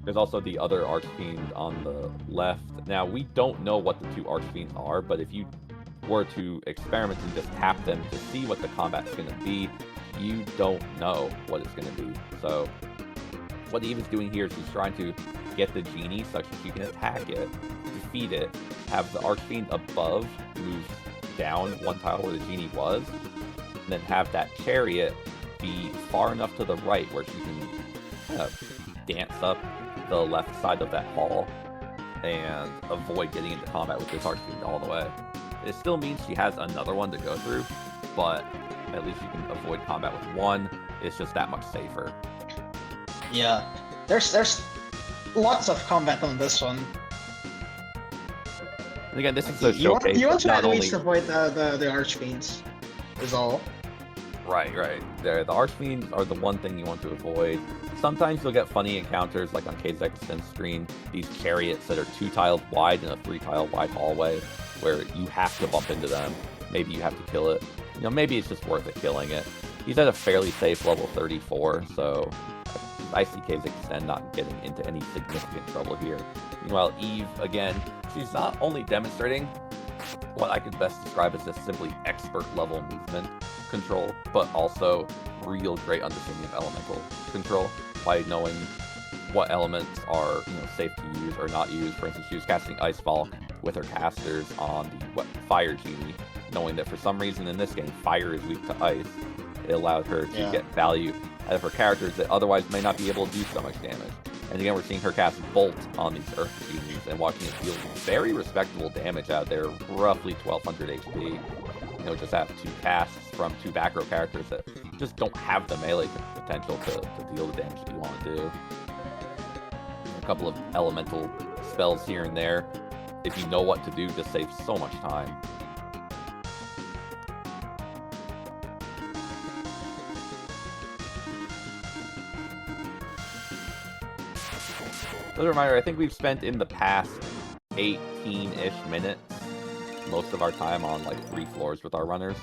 There's also the other Archfiend on the left. Now, we don't know what the two Archfiends are, but if you were to experiment and just tap them to see what the combat's going to be, you don't know what it's going to be. So what Eve is doing here is she's trying to get the genie such that she can attack it, defeat it, have the Archfiend above move down one tile where the genie was, and then have that chariot be far enough to the right where she can dance up the left side of that hall and avoid getting into combat with this Archfiend all the way. It still means she has another one to go through, but at least you can avoid combat with one. It's just that much safer. Yeah, there's lots of combat on this one. And again, this is a showcase. You want to not at only... least avoid the Archfiends, is all. Right. The Archfiends are the one thing you want to avoid. Sometimes you'll get funny encounters, like on Kazex's screen, these chariots that are 2 tiles wide in a 3 tile wide hallway, where you have to bump into them. Maybe you have to kill it. Maybe it's just worth it killing it. He's at a fairly safe level 34, so I see Kazakhstan not getting into any significant trouble here. Meanwhile, Eve, again, she's not only demonstrating what I could best describe as just simply expert level movement control, but also real great understanding of elemental control by knowing what elements are safe to use or not use. For instance, she was casting Ice Fall with her casters on the Fire Genie, knowing that for some reason in this game fire is weak to ice. It allowed her to get value out of her characters that otherwise may not be able to do so much damage. And again, we're seeing her cast Bolt on these Earth Genies and watching it deal very respectable damage out there, roughly 1200 HP. Just have 2 casts from 2 back row characters that just don't have the melee potential to deal the damage that you want to do. A couple of elemental spells here and there, if you know what to do, just saves so much time. As a reminder, I think we've spent in the past 18-ish minutes most of our time on like 3 floors with our runners.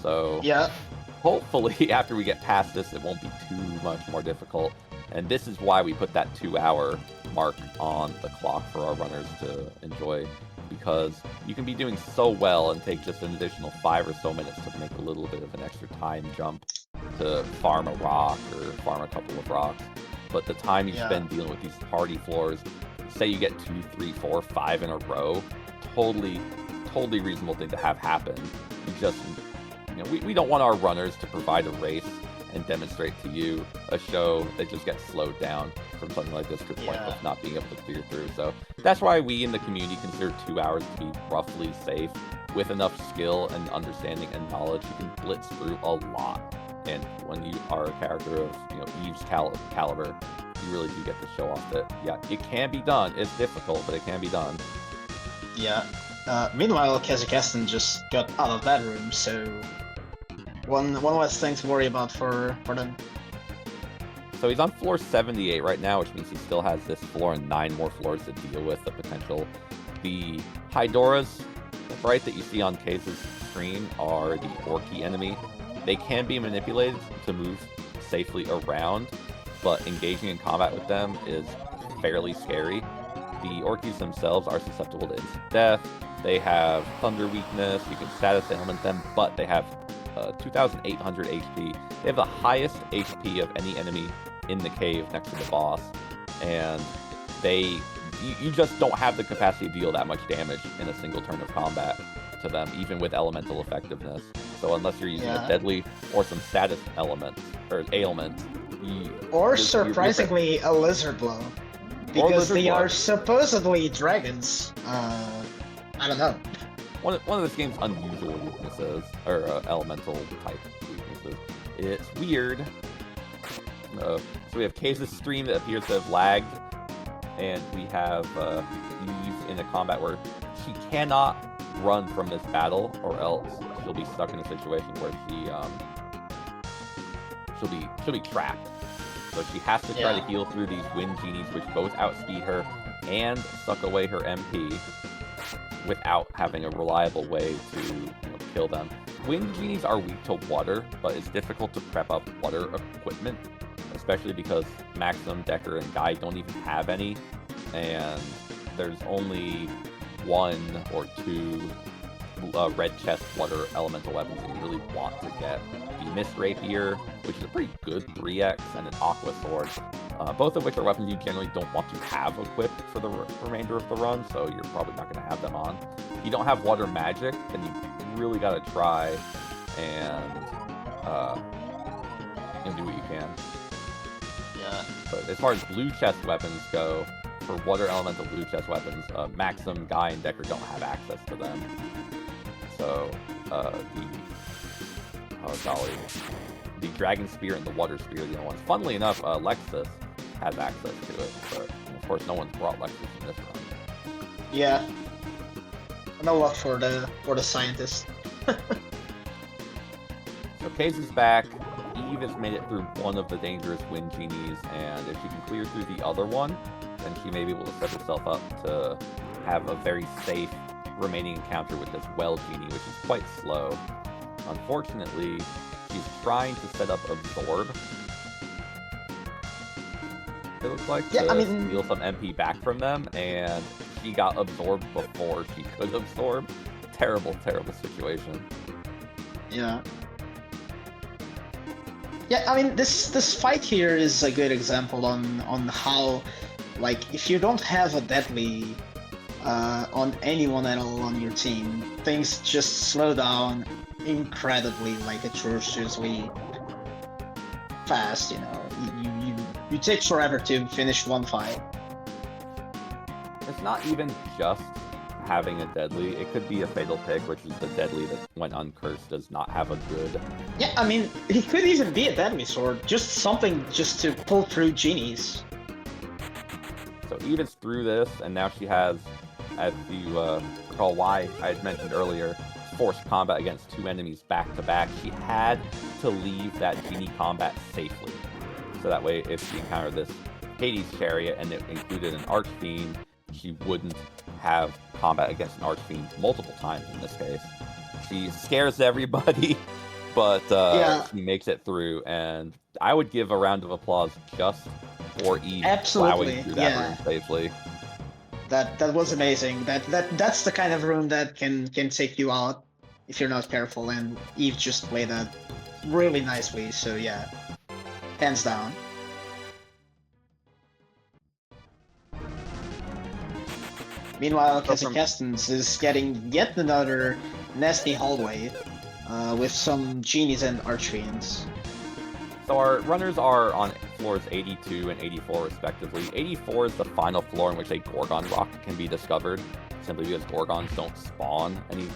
So yeah, hopefully after we get past this, it won't be too much more difficult. And this is why we put that 2-hour mark on the clock for our runners to enjoy, because you can be doing so well and take just an additional 5 or so minutes to make a little bit of an extra time jump to farm a rock or farm a couple of rocks. But the time you spend dealing with these party floors, say you get 2, 3, 4, 5 in a row, totally reasonable thing to have happen. You just, we don't want our runners to provide a race and demonstrate to you a show that just gets slowed down from something like this to the point of not being able to clear through. So that's why we in the community consider 2 hours to be roughly safe. With enough skill and understanding and knowledge, you can blitz through a lot. And when you are a character of Eve's caliber, you really do get to show off that it can be done. It's difficult, but it can be done. Yeah. Meanwhile, Kazakhstan just got out of that room, so one less thing to worry about for them. So he's on floor 78 right now, which means he still has this floor and 9 more floors to deal with the potential. The Hydoras, right, that you see on Kaze's screen are the Orky enemy. They can be manipulated to move safely around, but engaging in combat with them is fairly scary. The Orkies themselves are susceptible to instant death. They have thunder weakness. You can status ailment them, but they have 2,800 HP. They have the highest HP of any enemy in the cave next to the boss, and you just don't have the capacity to deal that much damage in a single turn of combat to them, even with elemental effectiveness. So unless you're using a deadly or some status elements or ailments, or surprisingly a lizard blow, because they are supposedly dragons. I don't know. One of this game's unusual weaknesses, or elemental type weaknesses. It's weird. So we have Kaze's stream that appears to have lagged, and we have Eve in a combat where she cannot run from this battle, or else she'll be stuck in a situation where she'll be trapped. So she has to try to heal through these wind genies, which both outspeed her and suck away her MP without having a reliable way to kill them. Wind genies are weak to water, but it's difficult to prep up water equipment, especially because Maxim, Decker, and Guy don't even have any, and there's only 1 or 2 red chest water elemental weapons that you really want to get. The Mist Rapier, which is a pretty good 3x, and an Aqua Sword, both of which are weapons you generally don't want to have equipped for the remainder of the run, so you're probably not going to have them on. If you don't have water magic, then you really got to try and do what you can. Yeah. But as far as blue chest weapons go, for water elemental blue chest weapons, Maxim, Guy, and Decker don't have access to them. So the Dragon Spear and the Water Spear are the only ones. Funnily enough, Lexus has access to it, but of course no one's brought Lexus in this run. Yeah. No luck for the scientist. So Kaze is back. Eve has made it through one of the dangerous wind genies, and if she can clear through the other one, then she may be able to set herself up to have a very safe remaining encounter with this well genie, which is quite slow. Unfortunately, she's trying to set up Absorb. It looks like to steal some MP back from them, and she got absorbed before she could absorb. Terrible, terrible situation. Yeah. Yeah, I mean, this fight here is a good example on how, like, if you don't have a deadly on anyone at all on your team, things just slow down incredibly, like, atrociously fast, you know. You take forever to finish one fight. It's not even just having a deadly. It could be a fatal pick, which is the deadly that, when uncursed, does not have a good... Yeah, I mean, it could even be a deadly sword. Just something just to pull through genies. So Eva's through this, and now she has, as you recall why I had mentioned earlier, forced combat against two enemies back-to-back. She had to leave that genie combat safely. So that way, if she encountered this Hades chariot and it included an Archfiend, she wouldn't have combat against an Archfiend multiple times in this case. She scares everybody, but she makes it through, and I would give a round of applause just for Eve plowing through that room safely. That was amazing. That's the kind of room that can take you out if you're not careful, and Eve just played that really nicely, so yeah. Hands down. Meanwhile, Kazakhstan's is getting yet another nasty hallway with some genies and archfiends. So our runners are on floors 82 and 84 respectively. 84 is the final floor in which a Gorgon rock can be discovered, simply because Gorgons don't spawn any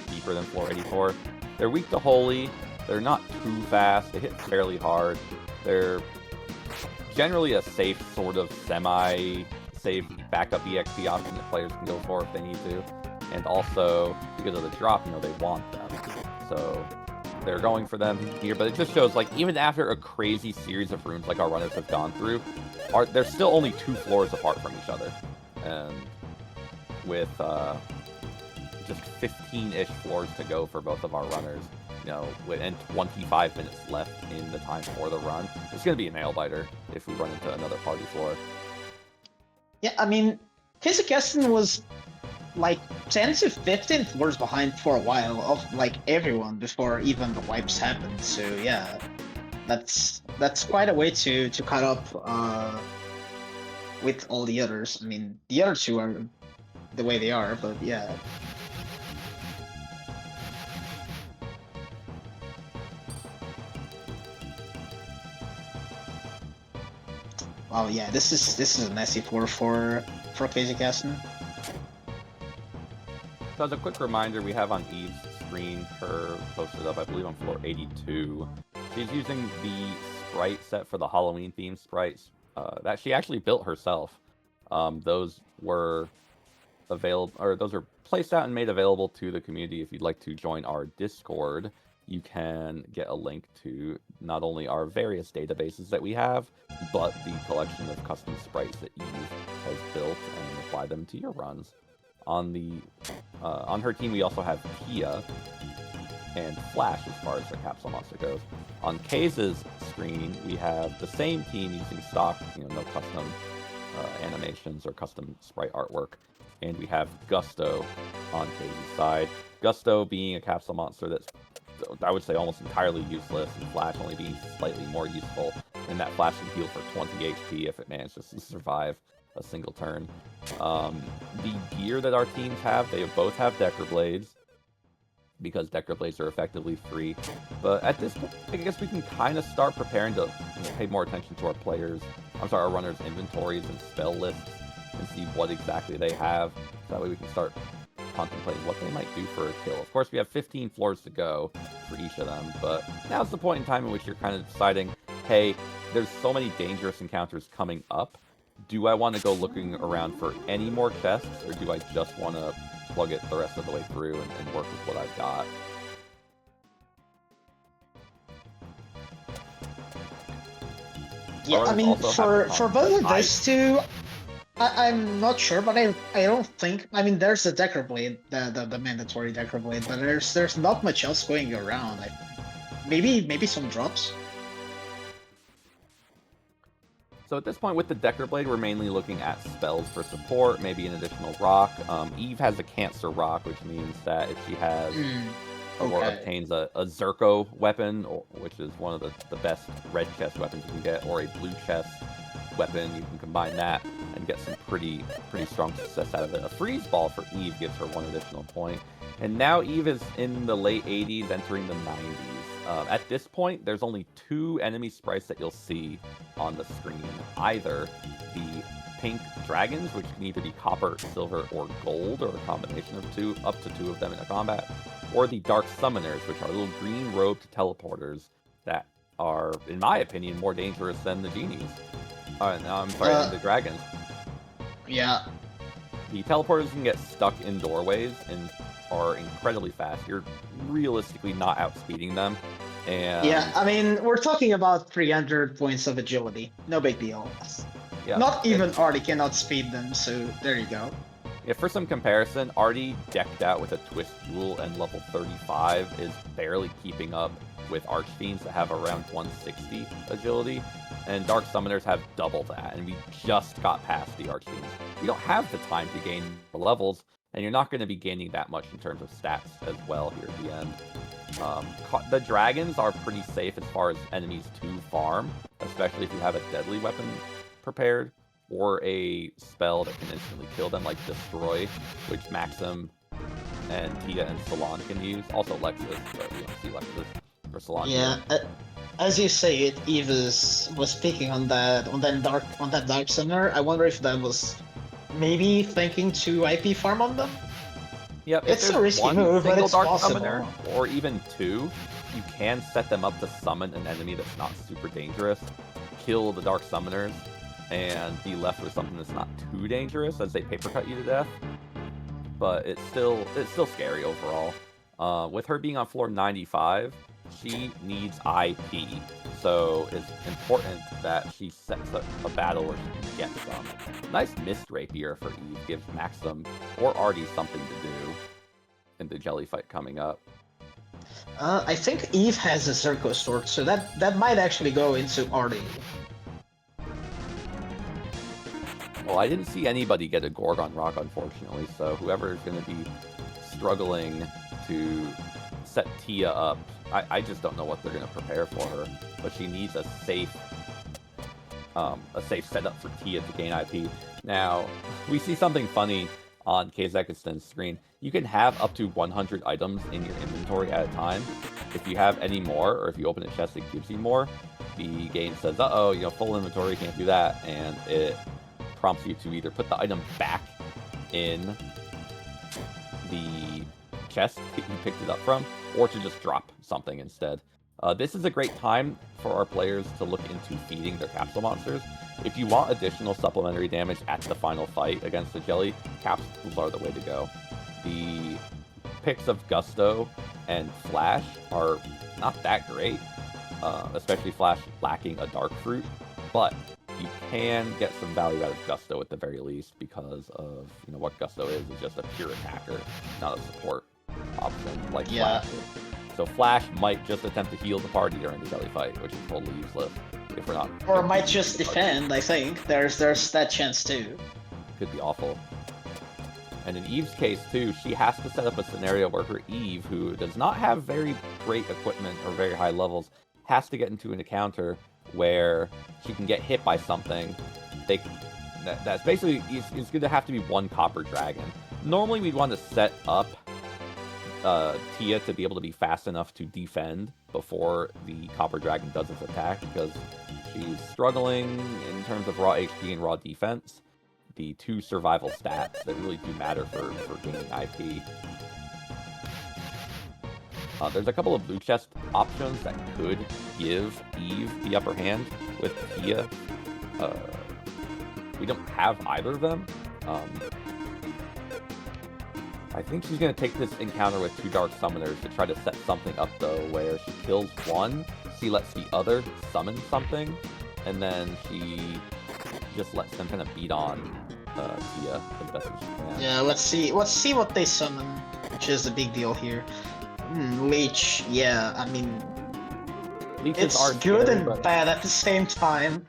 deeper than floor 84. They're weak to Holy, they're not too fast, they hit fairly hard. They're generally a safe, sort of semi-safe backup EXP option that players can go for if they need to. And also, because of the drop, you know, they want them. So they're going for them here, but it just shows, like, even after a crazy series of rooms like our runners have gone through, they're still only 2 floors apart from each other. And with just 15-ish floors to go for both of our runners, you know, and 25 minutes left in the time for the run, it's going to be a nail-biter if we run into another party floor. Yeah, I mean, Kazakhstan was like 10 to 15 floors behind for a while of like everyone before even the wipes happened. So yeah, that's quite a way to cut up with all the others. I mean, the other two are the way they are, but yeah. Wow, yeah, this is a messy floor for Kazakhstan. So as a quick reminder, we have on Eve's screen her posted up, I believe, on floor 82. She's using the sprite set for the Halloween themed sprites that she actually built herself. Those were available, or those are placed out and made available to the community. If you'd like to join our Discord, you can get a link to not only our various databases that we have, but the collection of custom sprites that Eve has built and apply them to your runs. On her team, we also have Kia and Flash as far as their capsule monster goes. On Kaze's screen, we have the same team using stock, no custom animations or custom sprite artwork. And we have Gusto on Kaze's side. Gusto being a capsule monster that's, I would say, almost entirely useless, and Flash only being slightly more useful in that Flash can heal for 20 HP if it manages to survive a single turn. The gear that our teams have, they both have Decker Blades, because Decker Blades are effectively free. But at this point, I guess we can kind of start preparing to pay more attention to our runners' inventories and spell lists, and see what exactly they have. So that way we can start contemplating what they might do for a kill. Of course, we have 15 floors to go for each of them, but now's the point in time in which you're kind of deciding, hey, there's so many dangerous encounters coming up. Do I want to go looking around for any more chests, or do I just want to plug it the rest of the way through and work with what I've got? Yeah, I Starters mean, also have for become both of high. those two, I'm not sure, but I don't think. I mean, there's the Decker Blade, the mandatory Decker Blade, but there's not much else going around. I think maybe some drops. So at this point with the Decker Blade, we're mainly looking at spells for support, maybe an additional rock. Eve has a Cancer Rock, which means that if she has or Okay. obtains a Zerko weapon, which is one of the best red chest weapons you can get, or a blue chest weapon, you can combine that and get some pretty strong success out of it. A Freeze Ball for Eve gives her 1 additional point. And now Eve is in the late 80s, entering the 90s. At this point, there's only 2 enemy sprites that you'll see on the screen. Either the pink dragons, which can either be copper, silver, or gold, or a combination of 2, up to 2 of them in a combat, or the dark summoners, which are little green robed teleporters that are, in my opinion, more dangerous than the genies. No, I'm sorry, than the dragons. Yeah. The teleporters can get stuck in doorways and are incredibly fast. You're realistically not outspeeding them. And Yeah, I mean, we're talking about 300 points of agility. No big deal. yeah, Not even Artie can outspeed them, so there you go. Yeah, for some comparison, Artie decked out with a Twist Jewel and level 35 is barely keeping up with Archfiends that have around 160 agility, and Dark Summoners have double that, and we just got past the Archfiends. We don't have the time to gain more levels, and you're not going to be gaining that much in terms of stats as well here at the end. The dragons are pretty safe as far as enemies to farm, especially if you have a deadly weapon prepared, or a spell that can instantly kill them, like Destroy, which Maxim and Tia and Salon can use. Also Lexus, but we don't see Lexus or Salon. Yeah, as you say it, Eve was speaking on that dark summoner. I wonder if that was maybe thinking to IP farm on them. Yep, It's if a there's risky one move, but single it's Dark possible. Summoner, or even 2, you can set them up to summon an enemy that's not super dangerous, kill the Dark Summoners, and be left with something that's not too dangerous as they paper cut you to death. But it's still scary overall. With her being on floor 95, she needs IP, so it's important that she sets up a battle where she can get some. Nice Mist Rapier for Eve gives Maxim or Artie something to do in the jelly fight coming up. I think Eve has a Zerko sword, so that might actually go into Artie. Well, I didn't see anybody get a Gorgon Rock, unfortunately, so whoever is going to be struggling to set Tia up, I just don't know what they're going to prepare for her, but she needs a safe setup for Tia to gain IP. Now, we see something funny on Kazakhstan's screen. You can have up to 100 items in your inventory at a time. If you have any more, or if you open a chest that gives you more, the game says, uh-oh, full inventory, can't do that, and it prompts you to either put the item back in the chest that you picked it up from, or to just drop something instead. This is a great time for our players to look into feeding their capsule monsters. If you want additional supplementary damage at the final fight against the jelly, capsules are the way to go. The picks of Gusto and Flash are not that great, especially Flash lacking a Dark Fruit, but you can get some value out of Gusto at the very least because of what Gusto is just a pure attacker, not a support option like Flash is. So Flash might just attempt to heal the party during the jelly fight, which is totally useless if we're not. Or might just defend. I think there's that chance too. Could be awful. And in Eve's case too, she has to set up a scenario where her Eve, who does not have very great equipment or very high levels, has to get into an encounter where she can get hit by something. That's basically, it's going to have to be one copper dragon. Normally we'd want to set up Tia to be able to be fast enough to defend before the copper dragon does its attack, because she's struggling in terms of raw HP and raw defense, the 2 survival stats that really do matter for gaining IP. There's a couple of blue chest options that could give Eve the upper hand with Tia. We don't have either of them. I think she's going to take this encounter with 2 Dark Summoners to try to set something up, though, where she kills one, she lets the other summon something, and then she just lets them kind of beat on Tia as best as she can. Yeah, let's see what they summon, which is a big deal here. Leech, yeah, I mean, Leeches it's are good scary, and but bad at the same time.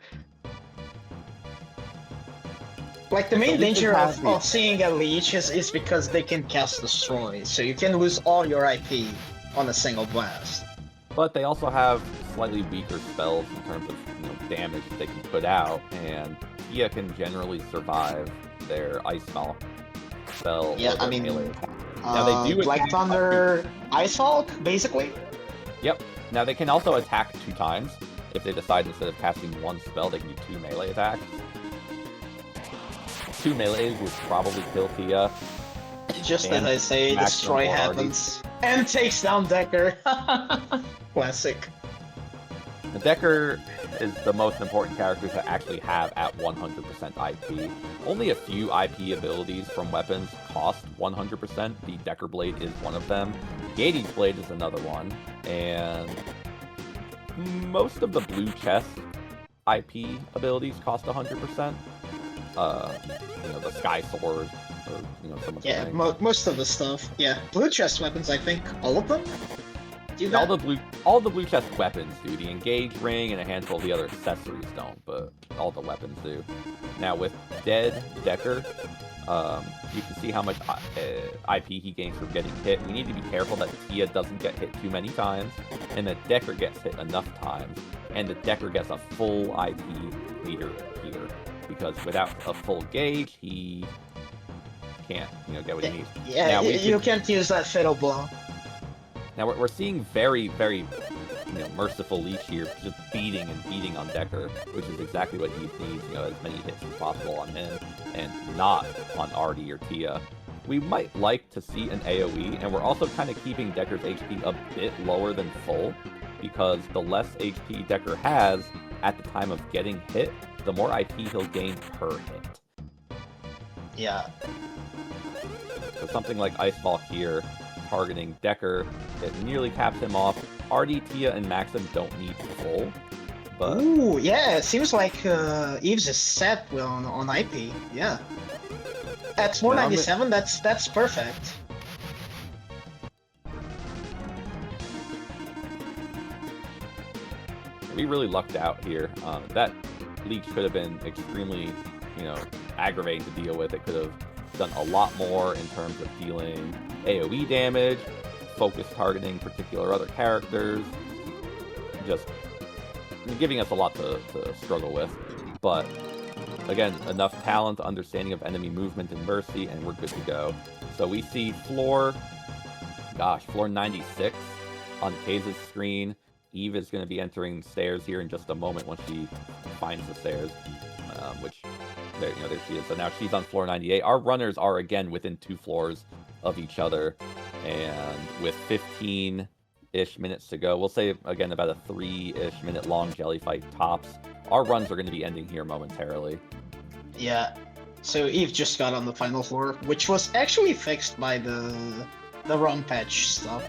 Like, the So main Leeches danger have of seeing a Leech is because they can cast Destroy, so you can lose all your IP on a single blast. But they also have slightly weaker spells in terms of damage that they can put out, and Tia can generally survive their Ice Mall spell Yeah, or their I mean, melee attack. Now they do Black attack Thunder, Ice Hulk, basically? Yep. Now they can also attack 2 times. If they decide instead of casting 1 spell, they can do 2 melee attacks. 2 melees would probably kill Tia. Just And as I say, maximum Destroy or happens. And takes down Decker. Classic. The Decker is the most important character to actually have at 100% IP. Only a few IP abilities from weapons cost 100%. The Decker Blade is one of them. Gating Blade is another one. And most of the blue chest IP abilities cost 100%. The Sky Sword, or some of the Yeah, things. most of the stuff. Yeah, blue chest weapons, I think. All of them? Do All that? the blue chest weapons do. The engage ring and a handful of the other accessories don't, but all the weapons do. Now with Dead Decker, you can see how much IP he gains from getting hit. We need to be careful that Tia doesn't get hit too many times, and that Decker gets hit enough times, and that Decker gets a full IP meter here. Because without a full gauge, he can't, get what he needs. Yeah, Now, you can't use that Fatal Blow. Now we're seeing very, very, merciful Leech here, just beating and beating on Decker, which is exactly what he needs, as many hits as possible on him, and not on Artie or Tia. We might like to see an AoE, and we're also kind of keeping Decker's HP a bit lower than full, because the less HP Decker has at the time of getting hit, the more IP he'll gain per hit. Yeah. So something like Ice Ball here, targeting Decker, it nearly caps him off. Artie, Tia, and Maxim don't need full, but... Ooh, yeah, it seems like Eve's is set on IP, yeah. At 497, that's perfect. We really lucked out here. That Leech could have been extremely, aggravating to deal with. It could have done a lot more in terms of dealing AoE damage, focus targeting particular other characters, just giving us a lot to struggle with. But again, enough talent, understanding of enemy movement and mercy, and we're good to go. So we see floor 96 on Kaze's screen. Eve is going to be entering stairs here in just a moment when she finds the stairs, which, there she is. So now she's on floor 98. Our runners are, again, within 2 floors of each other, and with 15-ish minutes to go, we'll say, again, about a 3-ish minute long jelly fight tops, our runs are going to be ending here momentarily. Yeah. So Eve just got on the final floor, which was actually fixed by the ROM patch stuff.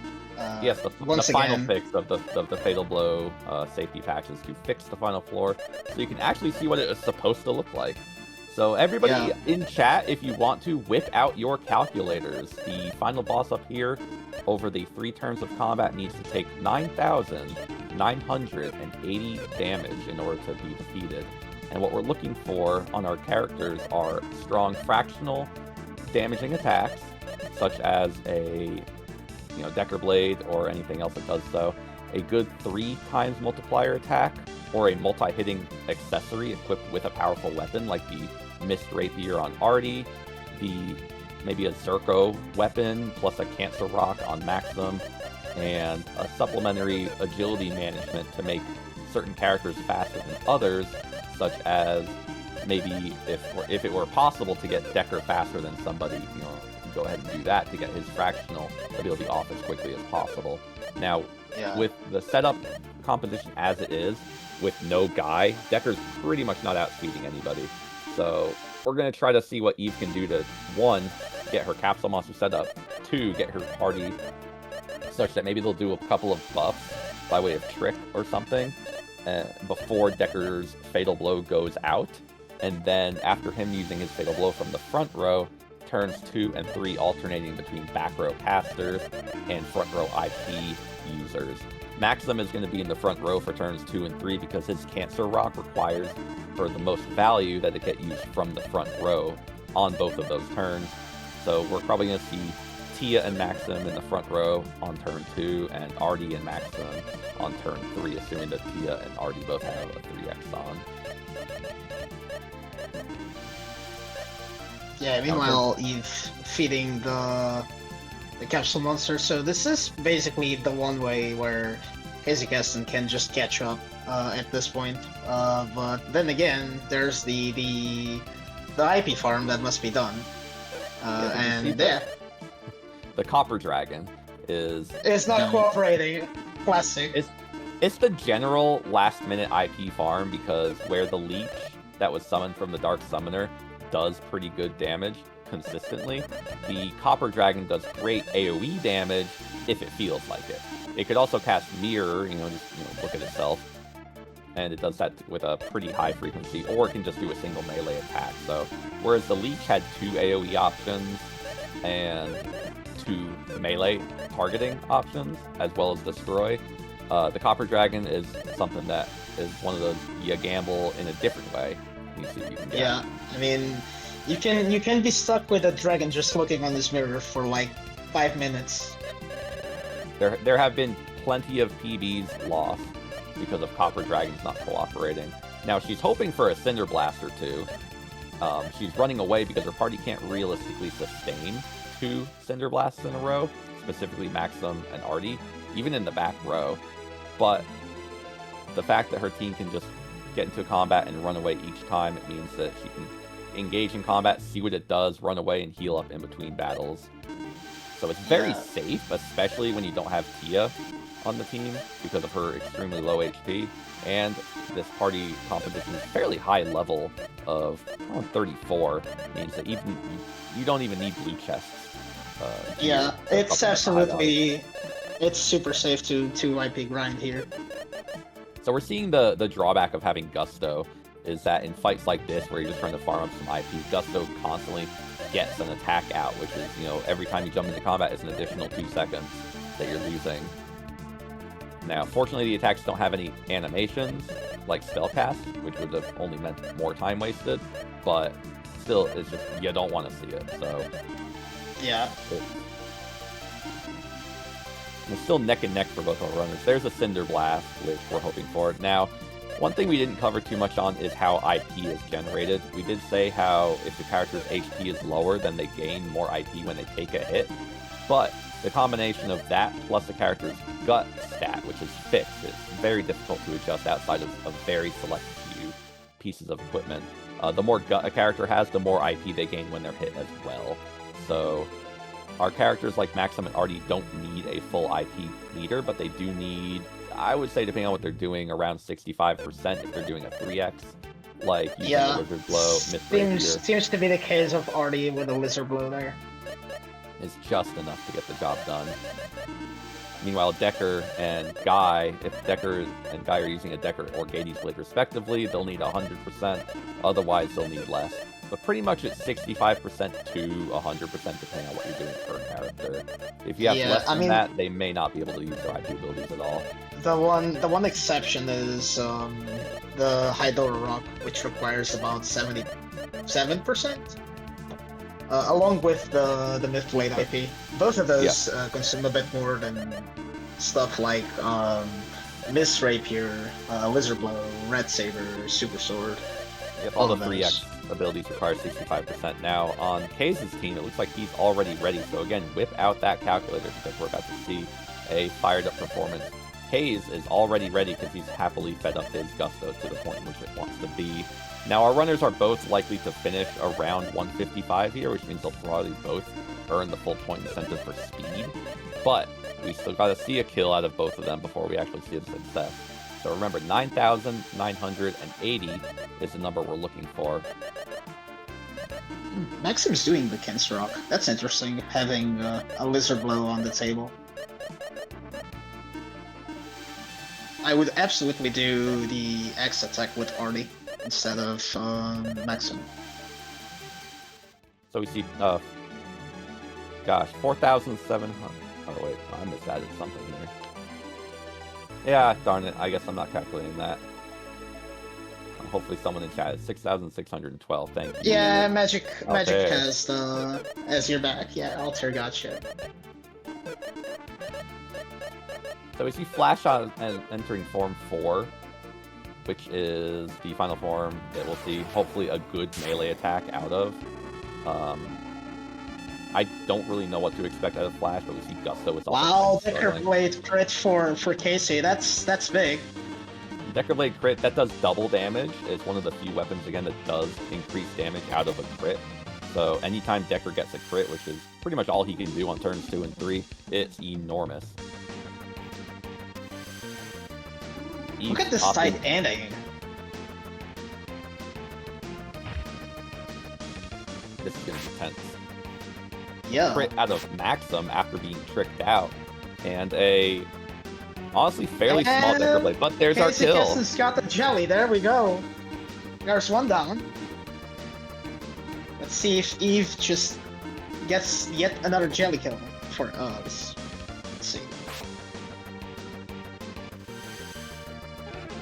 Yes, the final fix of the Fatal Blow safety patches to fix the final floor, so you can actually see what it is supposed to look like. So everybody in chat, if you want to, whip out your calculators. The final boss up here, over the 3 turns of combat, needs to take 9,980 damage in order to be defeated. And what we're looking for on our characters are strong fractional damaging attacks, such as a Decker Blade or anything else that does so, a good 3 times multiplier attack, or a multi-hitting accessory equipped with a powerful weapon like the Mist Rapier on Artie, maybe a Zerko weapon plus a Cancer Rock on Maxim, and a supplementary agility management to make certain characters faster than others, such as maybe if it were possible to get Decker faster than somebody, go ahead and do that to get his fractional ability off as quickly as possible. Now, with the setup composition as it is, with no guy, Decker's pretty much not outspeeding anybody. So we're going to try to see what Eve can do to, 1, get her Capsule Monster set up, 2, get her party such that maybe they'll do a couple of buffs by way of trick or something, before Decker's Fatal Blow goes out, and then after him using his Fatal Blow from the front row, turns 2 and 3 alternating between back row casters and front row IP users. Maxim is going to be in the front row for turns 2 and 3 because his Cancer Rock requires for the most value that it get used from the front row on both of those turns. So we're probably going to see Tia and Maxim in the front row on turn 2, and Artie and Maxim on turn 3, assuming that Tia and Artie both have a 3x on. Yeah, meanwhile, Eve feeding the capsule monster. So this is basically the one way where Casey Keston can just catch up at this point. But then again, there's the IP farm that must be done. The Copper Dragon is... It's not cooperating. Classic. It's the general last-minute IP farm because where the Leech that was summoned from the Dark Summoner does pretty good damage consistently, the Copper Dragon does great AoE damage if it feels like it. It could also cast Mirror, just look at itself, and it does that with a pretty high frequency, or it can just do a single melee attack. So, whereas the Leech had 2 AoE options and 2 melee targeting options, as well as Destroy, the Copper Dragon is something that is one of those you gamble in a different way. You see what you can get. Yeah, I mean, you can be stuck with a dragon just looking on this mirror for like 5 minutes. There have been plenty of PBs lost because of Copper Dragons not cooperating. Now she's hoping for a Cinder Blast or 2. She's running away because her party can't realistically sustain 2 Cinder Blasts in a row, specifically Maxim and Artie, even in the back row. But the fact that her team can just get into combat and run away each time, it means that she can engage in combat, see what it does, run away, and heal up in between battles. So it's very safe, especially when you don't have Tia on the team because of her extremely low HP. And this party composition is fairly high level of around 34, means that even you don't even need blue chests. It's absolutely, it's super safe to IP grind here. So we're seeing the drawback of having Gusto is that in fights like this where you're just trying to farm up some IP, Gusto constantly gets an attack out, which is, every time you jump into combat is an additional 2 seconds that you're losing. Now, fortunately, the attacks don't have any animations like Spellcast, which would have only meant more time wasted, but still, it's just, you don't want to see it, so... Yeah. It's still neck and neck for both our runners. There's a Cinder Blast, which we're hoping for. Now, one thing we didn't cover too much on is how IP is generated. We did say how if the character's HP is lower, then they gain more IP when they take a hit. But the combination of that plus the character's gut stat, which is fixed, is very difficult to adjust outside of a very select few pieces of equipment. The more gut a character has, the more IP they gain when they're hit as well. So our characters like Maxim and Artie don't need a full IP meter, but they do need, I would say, depending on what they're doing, around 65% if they're doing a 3x. Like using a Lizard Blow, Seems to be the case of Artie with a Lizard Blow there. Is just enough to get the job done. Meanwhile, Decker and Guy, if Decker and Guy are using a Decker or Gades Blade respectively, they'll need 100%, otherwise they'll need less. But pretty much it's 65% to 100% depending on what you're doing per character. If you have less than that, they may not be able to use their IP abilities at all. The one exception is the Hydora Rock, which requires about 77%. Along with the Mythblade IP. Both of those consume a bit more than stuff like Miss Rapier, Lizard Blow, Red Saber, Super Sword. Yep, all the 3x abilities require 65%. Now, on Kaze's team, it looks like he's already ready. So again, whip out that calculator because we're about to see a fired up performance. Kaze is already ready because he's happily fed up his Gusto to the point in which it wants to be. Now, our runners are both likely to finish around 155 here, which means they'll probably both earn the full point incentive for speed. But we still got to see a kill out of both of them before we actually see a success. So remember, 9,980 is the number we're looking for. Maxim's doing the Cancer Rock. That's interesting, having a Lizard Blow on the table. I would absolutely do the X attack with Artie instead of Maximum. So we see, gosh, 4,700. Oh wait, I misadded something here. Yeah, darn it. I guess I'm not calculating that. Hopefully someone in chat is 6,612. Thank you. Yeah, Magic Altair. has as your back. Yeah, Altair gotcha. So we see Flash on entering Form 4, which is the final form that we'll see hopefully a good melee attack out of. I don't really know what to expect out of Flash, but we see Gusto is also Wow, kind of Decker Blade crit for Casey. That's big. Decker Blade crit, that does double damage. It's one of the few weapons, again, that does increase damage out of a crit. So anytime Decker gets a crit, which is pretty much all he can do on turns 2 and 3, it's enormous. Look at this tight ending. This is going to be tense. Yeah. Crit out of Maxim after being tricked out. And a honestly fairly small Decker Blade, but there's our kill. Casey's got the jelly. There we go. There's one down. Let's see if Eve just gets yet another jelly kill for us. Let's see.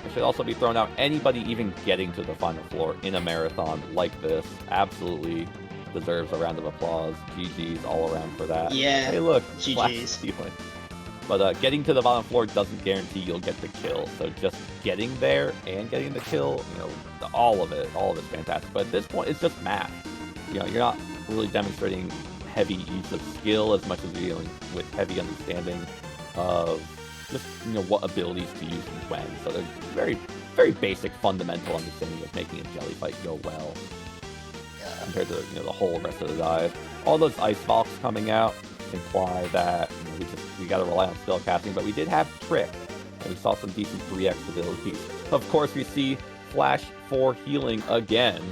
It should also be thrown out. Anybody even getting to the final floor in a marathon like this absolutely deserves a round of applause. GG's all around for that. Yeah. Hey, look, GG's. stealing. But getting to the bottom floor doesn't guarantee you'll get the kill. So just getting there and getting the kill, you know, all of it's fantastic. But at this point, it's just math. You know, you're not really demonstrating heavy use of skill as much as you're dealing with heavy understanding of just, you know, what abilities to use and when. So there's very, very basic fundamental understanding of making a jelly fight go well compared to, you know, the whole rest of the dive. All those ice balks coming out imply that, you know, we got to rely on spell casting, but we did have Trick, and we saw some decent 3x abilities. Of course, we see Flash for healing again,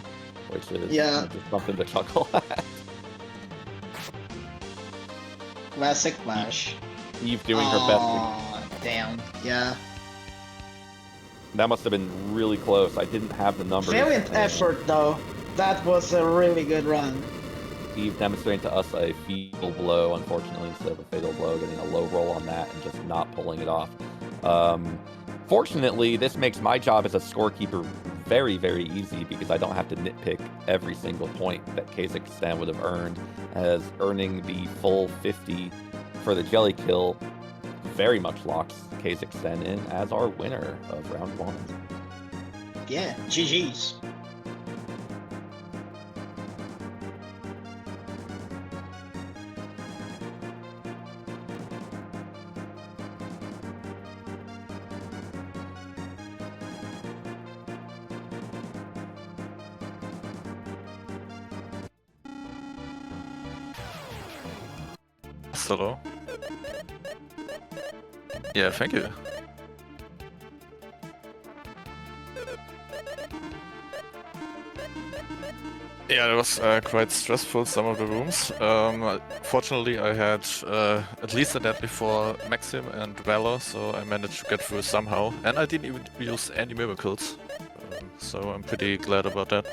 which is just something to chuckle at. Classic Flash. Eve doing her best. Damn. Yeah. That must have been really close. I didn't have the numbers. Valiant effort, though. That was a really good run. Eve demonstrating to us a fatal blow, unfortunately, instead of a fatal blow, getting a low roll on that and just not pulling it off. Fortunately, this makes my job as a scorekeeper very, very easy because I don't have to nitpick every single point that Kazakhstan would have earned, as earning the full 50 for the jelly kill very much locks Kazakhstan in as our winner of round 1. Yeah, GG's. Hello. Yeah, thank you. Yeah, it was quite stressful, some of the rooms. Fortunately, I had at least a death before Maxim and Valor, so I managed to get through somehow. And I didn't even use any miracles, so I'm pretty glad about that.